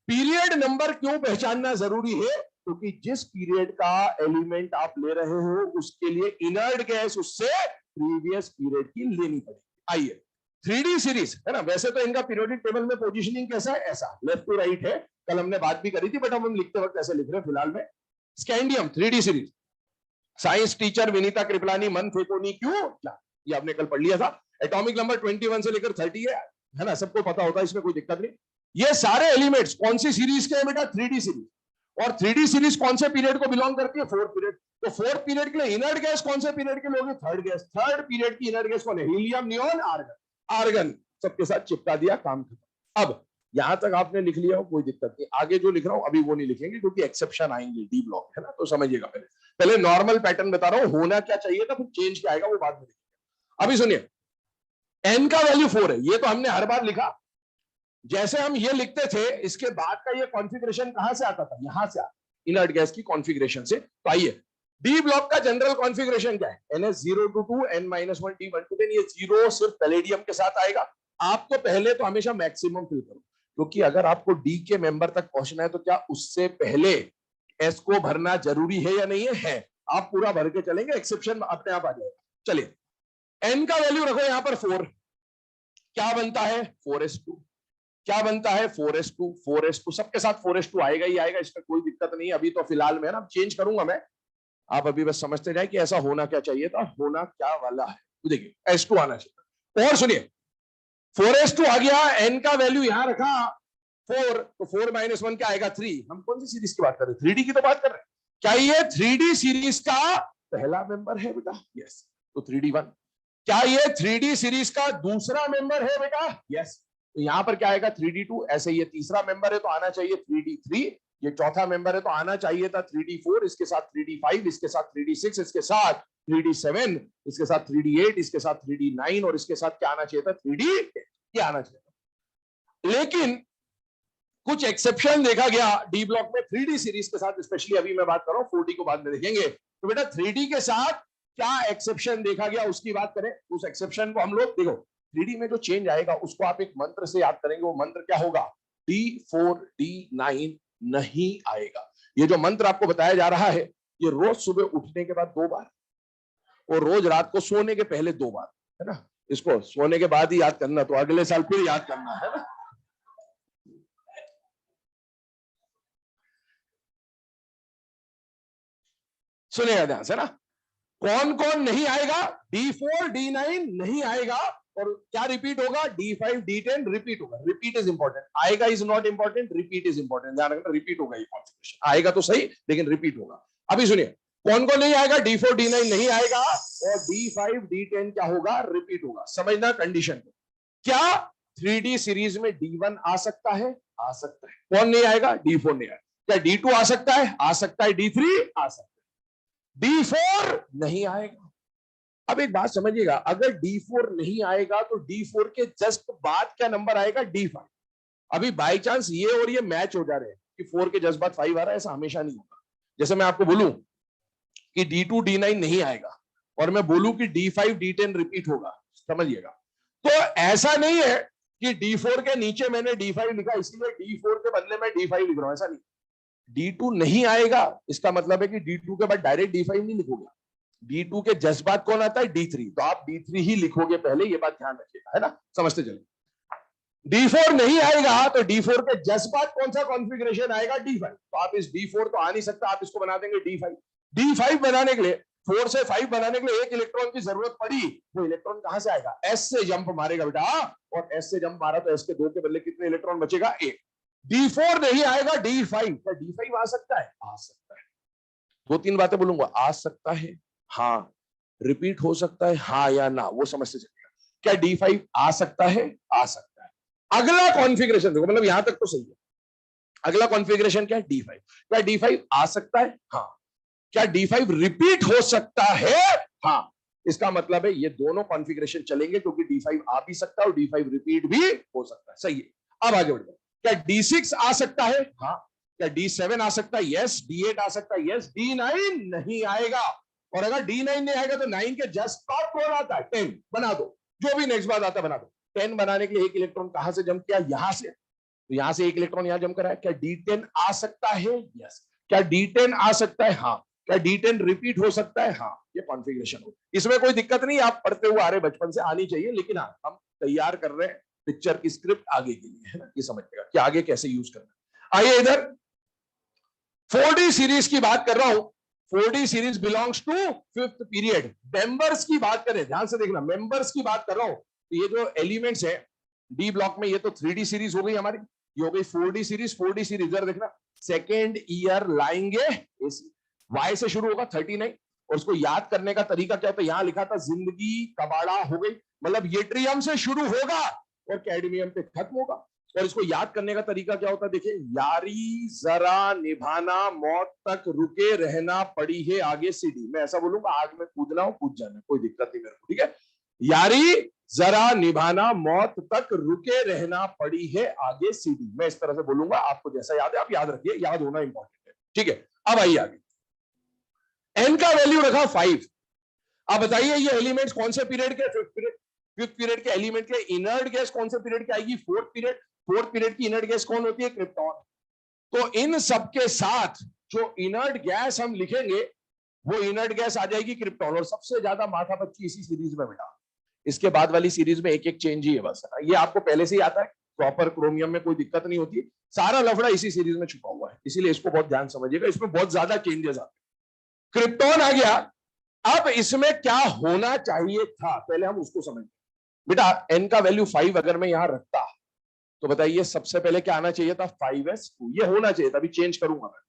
पीरियड नंबर क्यों पहचानना जरूरी है? क्योंकि जिस पीरियड का एलिमेंट आप ले रहे हो उसके लिए इनर्ट गैस उससे प्रीवियस पीरियड की लेनी पड़ेगी। आइए, 3D सीरीज है ना, वैसे तो इनका पीरियोडिक टेबल में पोजीशनिंग कैसा है? ऐसा, लेफ्ट टू राइट है। कल हमने बात भी करी थी, बट हम लिखते वक्त ऐसे लिख रहे हैं फिलहाल में। Scandium 3D series, science teacher Vinita Kripalani, मन फेकोनी क्यों क्या, ये आपने कल पढ़ लिया था। एटॉमिक नंबर 21 से लेकर 30 है ना, सबको पता होता है, इसमें कोई दिक्कत नहीं। ये सारे एलिमेंट्स कौन सी सीरीज के हैं बेटा? 3D series. और 3D सीरीज कौन से पीरियड को बिलोंग करती है? Fourth period. तो फोर्थ पीरियड के लिए इनर्ट गैस कौन से पीरियड के लोगे? Third gas. थर्ड पीरियड की इनर्ट गैस कौन है? Helium, neon, argon. आर्गन सबके साथ चिपका दिया, काम खत्म। अब यहां तक आपने लिख लिया हो, कोई दिक्कत नहीं। आगे जो लिख रहा हूं अभी वो नहीं लिखेंगे क्योंकि एक्सेप्शन आएंगे, डी ब्लॉक है ना, तो समझिएगा। पहले पहले नॉर्मल पैटर्न बता रहा हूं, होना क्या चाहिए था, फिर चेंज क्या आएगा वो बाद में लिखेंगे। अभी सुनिए, एन का वैल्यू 4 है, ये तो हमने हर बार लिखा। जैसे हम ये लिखते थे, इसके बाद का ये कॉन्फ़िगरेशन कहां से आता था? यहां से आता, इनर्ट गैस की कॉन्फ़िगरेशन से। तो आइए, डी ब्लॉक का जनरल कॉन्फ़िगरेशन क्या है? NS0 to 2 N-1 D1 to 10। ये 0 सिर्फ पैलेडियम के साथ आएगा। आप तो पहले तो हमेशा मैक्सिमम फिल करो, क्योंकि अगर आपको डी के मेंबर तक पहुंचना है तो क्या उससे पहले एस को भरना जरूरी है या नहीं है? है। आप पूरा भर के चलेंगे, एक्सेप्शन अपने आप आ जाएगा। चलिए, एन का वैल्यू रखो यहां पर 4। क्या बनता है? 4s2। क्या बनता है? 4s2। 4s2 सबके साथ 4s2 आएगा ही आएगा, इसमें कोई दिक्कत नहीं है। अभी तो फिलहाल में ना चेंज करूंगा मैं, आप अभी बस समझते जाए कि ऐसा होना क्या चाहिए था, होना क्या वाला है। देखिए, S2 आना चाहिए। और सुनिए, 4s2 आ गया, n का वैल्यू यहां रखा 4, तो 4 - 1 क्या आएगा? 3। हम कौन सी सीरीज की बात कर रहे हैं? 3D की तो बात कर रहे हैं। क्या ये 3D सीरीज का पहला मेंबर है बेटा? यस। तो 3D1। क्या ये 3D सीरीज का दूसरा मेंबर है बेटा? यस। तो यहां पर क्या आएगा? 3D2। ऐसे ये तीसरा मेंबर है तो आना चाहिए 3D3। ये चौथा मेंबर है तो आना चाहिए था 3D4। इसके साथ 3D5, इसके साथ 3D6, इसके साथ 3D7, इसके साथ 3D8, इसके साथ 3D9 और इसके साथ क्या आना चाहिए था? 3D10। ये आना चाहिए था। लेकिन कुछ एक्सेप्शन देखा गया डी ब्लॉक में 3D सीरीज के साथ, स्पेशली अभी मैं बात कर रहा हूं, 4D को बाद में देखेंगे। तो बेटा 3D के साथ क्या एक्सेप्शन देखा गया उसकी बात करें। उस एक्सेप्शन को हम लोग देखो, 3D में जो चेंज आएगा उसको आप एक मंत्र से याद करेंगे। वो मंत्र क्या होगा? D4 D9 नहीं आएगा। ये जो मंत्र आपको बताया जा रहा है, ये रोज सुबह उठने के बाद 2 बार और रोज रात को सोने के पहले 2 बार, है ना। इसको सोने के बाद ही याद करना, तो अगले साल फिर याद करना है ना। सुनेगा ध्यान से ना, कौन कौन नहीं आएगा? D4 D9 नहीं आएगा। और क्या रिपीट होगा? D5 D10 रिपीट होगा। रिपीट इज इंपॉर्टेंट, आएगा is not important, repeat is important. ध्यान रखना, रिपीट होगा। ये कॉन्फ़िगरेशन आएगा तो सही, लेकिन रिपीट होगा। अभी सुनिए, कौन कौन नहीं आएगा? D4 D9 नहीं आएगा और D5 D10 क्या होगा? रिपीट होगा। समझना कंडीशन को। क्या 3D सीरीज में D1 आ सकता है? आ सकता है। कौन नहीं आएगा? D4 नहीं आएगा। क्या D2 आ सकता है? आ सकता है। D3 आ सकता है। D4 नहीं आएगा। अब एक बात समझिएगा, अगर D4 नहीं आएगा तो D4 के जस्ट बाद क्या नंबर आएगा? D5। अभी बाय चांस ये और ये मैच हो जा रहे हैं कि 4 के जस्ट बाद 5 आ रहा है, ऐसा हमेशा नहीं होगा। जैसे मैं आपको बोलूं कि D2 D9 नहीं आएगा और मैं बोलूं कि D5 D10 रिपीट होगा, समझिएगा। तो ऐसा नहीं है कि D4 के नीचे मैंने D5 लिखा इसलिए D4 के बदले में D5 लिख रहा हूं, ऐसा नहीं। D2 नहीं आएगा, इसका मतलब है कि D2 के बाद डायरेक्ट D5 नहीं लिखोगे। D2 के जस्ट बाद कौन आता है? D3। तो आप D3 ही लिखोगे पहले, ये बात ध्यान रखिएगा, है ना। समझते चलिए। D4 नहीं आएगा तो D4 के जस्ट बाद कौन सा कॉन्फ़िगरेशन आएगा? D5। तो आप इस D4 तो आ नहीं सकता, आप इसको बना देंगे D5। D5 बनाने के लिए, 4 से 5 बनाने के लिए एक इलेक्ट्रॉन की जरूरत पड़ी। वो इलेक्ट्रॉन कहां से आएगा? S से जंप मारेगा बेटा, और S से जंप मारा तो S के 2 के बदले कितने इलेक्ट्रॉन बचेगा? 1। D4 नहीं आएगा, D5। क्या D5 आ सकता है? आ सकता है। 2-3 बातें बोलूंगा, आ सकता है, हाँ। रिपीट हो सकता है, हाँ या ना, वो समझते चलिएगा। क्या D5 आ सकता है? आ सकता है। अगला कॉन्फ़िगरेशन देखो, मतलब यहां तक तो सही है। अगला कॉन्फ़िगरेशन क्या है? D5। क्या D5 आ सकता है? हाँ। क्या D5 रिपीट हो सकता है? हाँ। इसका मतलब है ये दोनों कॉन्फ़िगरेशन चलेंगे, क्योंकि D5 आ भी सकता है और D5 रिपीट भी हो सकता है। सही है। अब आगे बढ़ते हैं। क्या D6 आ सकता है? हाँ। क्या D7 आ सकता है? यस। D8 आ सकता है? यस। D9 नहीं आएगा। और अगर D9 नहीं आएगा तो 9 के जस्ट बाद कौन आता है? 10 बना दो, जो भी नेक्स्ट बात आता है बना दो। 10 बनाने के लिए एक इलेक्ट्रॉन कहां से जंप किया? यहां से। तो यहां से एक इलेक्ट्रॉन यहां जंप करा है। क्या D10 आ सकता है? यस। क्या D10 आ सकता है? हाँ। क्या D10 रिपीट हो सकता है? हाँ। ये कॉन्फ़िगरेशन हो, इसमें कोई दिक्कत नहीं, आप पढ़ते हुए आ रहे, बचपन से आनी चाहिए। लेकिन हाँ, हम तैयार कर रहे हैं पिक्चर की स्क्रिप्ट आगे के लिए, है ना। ये समझिएगा कि आगे कैसे यूज करना। आइए इधर 4D सीरीज की बात कर रहा हूं। 4D series belongs to 5th period. Members की बात करें, ध्यान से देखना, मेंबर्स की बात कर रहा हूं। तो ये जो एलिमेंट्स है डी ब्लॉक में, ये तो 3D सीरीज हो गई हमारी, ये हो गई 4D सीरीज। 4D सीरीज इधर देखना, सेकेंड ईयर लाएंगे एसी। वाई से शुरू होगा 39, और उसको याद करने का तरीका क्या होता है, यहां लिखा था जिंदगी कबाड़ा हो गई, मतलब येट्रियम से शुरू होगा और कैडमियम पे खत्म होगा। और इसको याद करने का तरीका क्या होता है, देखिए, यारी जरा निभाना, मौत तक रुके रहना, पड़ी है आगे सीढ़ी। मैं ऐसा बोलूंगा, आग में कूदना हो कूद जाना, कोई दिक्कत नहीं मेरे को, ठीक है। यारी जरा निभाना, मौत तक रुके रहना, पड़ी है आगे सीढ़ी। मैं इस तरह से बोलूंगा, आपको जैसा याद है आप याद रखिए, याद होना इंपॉर्टेंट है, ठीक है। अब आइए आगे, एन का वैल्यू रखा 5। अब बताइए ये एलिमेंट्स कौन से पीरियड के, फिफ्थ पीरियड। फिफ्थ पीरियड के एलिमेंट के इनर्ट गैस कौन से पीरियड की आएगी, फोर्थ पीरियड। फोर्थ पीरियड की इनर्ट गैस कौन होती है, क्रिप्टॉन। तो इन सबके साथ जो इनर्ट गैस हम लिखेंगे वो इनर्ट गैस आ जाएगी क्रिप्टॉन। और सबसे ज्यादा माथापच्ची इसी सीरीज में बेटा, इसके बाद वाली सीरीज में एक एक चेंज ही है बस, ये आपको पहले से ही आता है, प्रॉपर क्रोमियम में कोई दिक्कत नहीं होती, सारा लफड़ा इसी सीरीज में छुपा हुआ है, इसीलिए इसको बहुत ध्यान समझिएगा, इसमें बहुत ज्यादा चेंजेस आते हैं। क्रिप्टॉन आ गया, अब इसमें क्या होना चाहिए था, पहले हम उसको समझें। बेटा एन का वैल्यू 5 अगर मैं यहां रखता तो बताइए सबसे पहले क्या आना चाहिए था, 5s2, ये होना चाहिए था, अभी चेंज करूंगा मैं,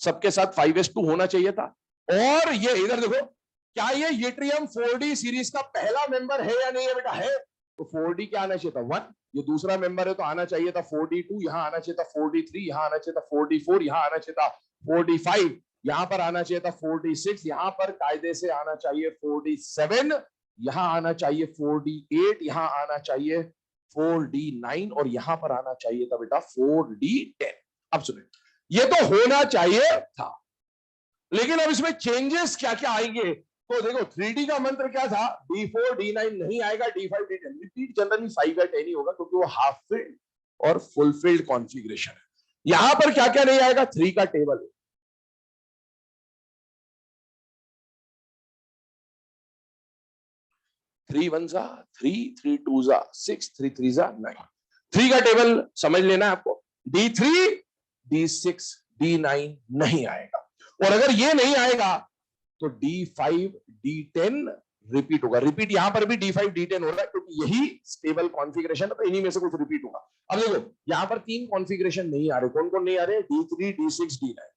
सबके साथ 5s2 होना चाहिए था। और ये इधर देखो, क्या ये यूट्रियम 4d सीरीज का पहला मेंबर है या नहीं है बेटा, है, तो 4d क्या आना चाहिए था 1, ये दूसरा मेंबर है तो आना चाहिए था 4d2, यहां आना चाहिए था 4d3, यहां आना चाहिए था 4d4, यहां आना चाहिए था 4d5, यहां पर आना चाहिए था 4d6, यहां पर कायदे से आना चाहिए 4d7, यहां आना चाहिए 4d8, यहां आना चाहिए 4d9, और यहां पर आना चाहिए था बेटा 4d10। अब सुनिए, ये तो होना चाहिए था, लेकिन अब इसमें चेंजेस क्या क्या आएंगे, तो देखो 3D का मंत्र क्या था, D4 D9 नहीं आएगा, D5 D10, रिपीट जनरली 5 या 10 ही होगा क्योंकि वो हाफ फिल्ड और फुलफिल्ड कॉन्फ़िगरेशन है। यहां पर क्या क्या नहीं आएगा, 3 का टेबल, 3 1 3, 3 2 6, 3 3 9, 3 का टेबल समझ लेना है आपको, D3 D6 D9 नहीं आएगा। और अगर ये नहीं आएगा तो D5 D10 रिपीट होगा। रिपीट यहां पर भी D5 D10 हो रहा है क्योंकि यही स्टेबल कॉन्फ़िगरेशन है, तो इन्हीं में से कुछ रिपीट होगा। अब देखो यहां पर 3 कॉन्फ़िगरेशन नहीं आ रहे, कौन कौन नहीं आ रहे, D3 D6 D9।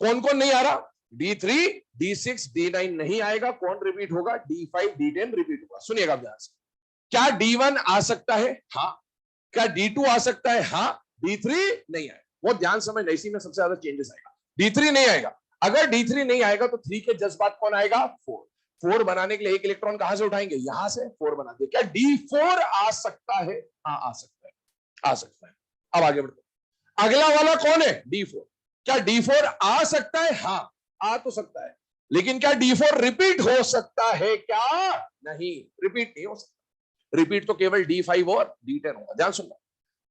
कौन कौन नहीं आ रहा, D3 D6 D9 नहीं आएगा, कौन रिपीट होगा, D5 D10 रिपीट होगा। सुनिएगा ध्यान से, क्या D1 आ सकता है, हाँ, क्या D2 आ सकता है, हाँ, D3 नहीं आएगा, वो ध्यान समझना, इसी में सबसे ज्यादा चेंजेस आएगा, D3 नहीं आएगा। अगर D3 नहीं आएगा तो 3 के जज्बात कौन आएगा, 4। 4 बनाने के लिए एक इलेक्ट्रॉन कहां से उठाएंगे, यहां से 4 बना दिया, क्या D4 आ सकता है, हाँ आ सकता है, आ सकता है। अब आगे बढ़ते, अगला वाला कौन है, D4। क्या D4 आ सकता है, हाँ आ तो सकता है, लेकिन क्या D4 रिपीट हो सकता है, क्या नहीं, रिपीट नहीं हो सकता। रिपीट तो केवल D5 और D10 होगा। ध्यान सुनना,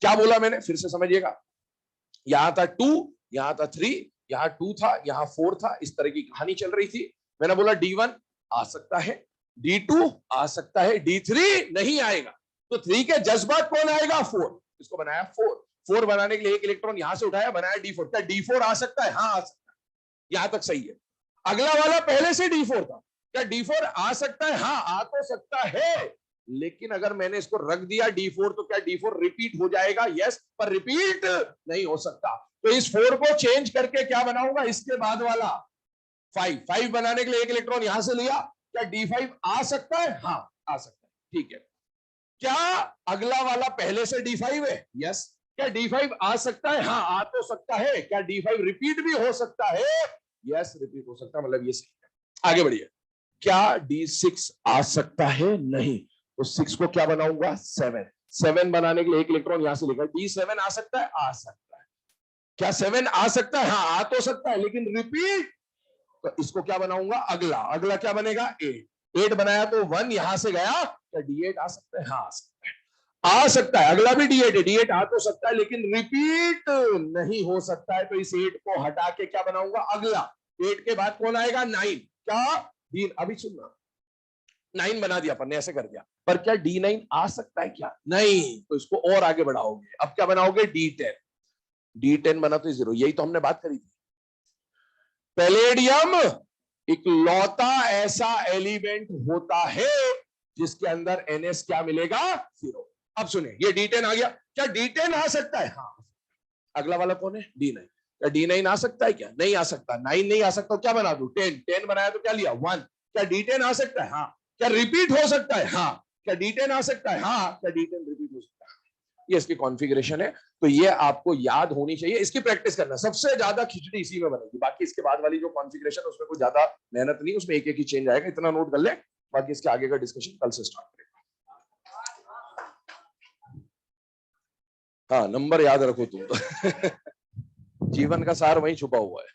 क्या बोला मैंने, फिर से समझिएगा, यहां था 2, यहां था 3, यहां 2 था, यहां 4 था, इस तरह की कहानी चल रही थी। मैंने बोला D1 आ सकता है, D2 आ सकता है, D3 नहीं आएगा, तो 3 के जज्बात कौन आएगा, 4, इसको बनाया 4। 4 बनाने के लिए एक इलेक्ट्रॉन यहां से उठाया, बनाया D4। क्या D4 आ सकता है, हाँ आ सकता है, यहां तक सही है। अगला वाला पहले से D4 था, क्या D4 आ सकता है, हाँ आ तो सकता है, लेकिन अगर मैंने इसको रख दिया D4 तो क्या D4 रिपीट हो जाएगा, यस, पर रिपीट नहीं हो सकता। तो इस 4 को चेंज करके क्या बनाऊंगा, इसके बाद वाला 5। 5 बनाने के लिए एक इलेक्ट्रॉन यहां से लिया, क्या D5 आ सकता है, हाँ आ सकता है, ठीक है। क्या अगला वाला पहले से D5 है, यस, क्या D5 आ सकता है, हाँ आ तो सकता है, क्या D5 रिपीट भी हो सकता है, यस रिपीट हो सकता है, मतलब ये सही है। आगे बढ़िए, क्या D6 आ सकता है, नहीं, तो 6 को क्या बनाऊंगा, 7। 7 बनाने के लिए एक इलेक्ट्रॉन यहां से लेकर, D7 आ सकता है, आ सकता है, क्या 7 आ सकता है, हाँ आ तो सकता है, लेकिन रिपीट तो इसको क्या बनाऊंगा, अगला, अगला क्या बनेगा 8, 8 बनाया तो 1 यहां से गया, क्या D8 आ सकता है, हाँ आ सकता है, आ सकता है, अगला भी D8 है, D8 आ तो सकता है लेकिन रिपीट नहीं हो सकता है, तो इस 8 को हटा के क्या बनाऊंगा, अगला 8 के बाद कौन आएगा 9, क्या अभी सुनना 9 बना दिया अपन ने, ऐसे कर दिया, पर क्या D9 आ सकता है क्या, नहीं, तो इसको और आगे बढ़ाओगे, अब क्या बनाओगे D10, D10 बना तो 0, यही तो हमने बात करी थी, पैलेडियम इकलौता ऐसा एलिमेंट होता है जिसके अंदर NS क्या मिलेगा 0। अब सुने, ये D10 आ गया, क्या D10 आ सकता है, हाँ, अगला वाला कौन है D9, क्या D9 आ सकता है क्या, नहीं आ सकता, 9 नहीं आ सकता, क्या बना दूं 10, 10 बनाया तो क्या लिया 1, क्या D10 आ सकता है, हाँ, क्या रिपीट हो सकता है, हाँ, क्या D10 आ सकता है, हाँ, क्या D10 रिपीट हो सकता है, ये इसकी कॉन्फ़िगरेशन है, तो ये आपको याद होनी चाहिए, इसकी प्रैक्टिस करना, सबसे ज्यादा खिचड़ी इसी में बनेगी, बाकी इसके बाद वाली जो कॉन्फ़िगरेशन उसमें कोई ज्यादा मेहनत नहीं, उसमें एक एक ही चेंज आएगा, इतना नोट कर ले, बाकी इसके आगे का डिस्कशन कल से स्टार्ट करेगा। हाँ, नंबर याद रखो तुम तो जीवन का सार वहीं छुपा हुआ है।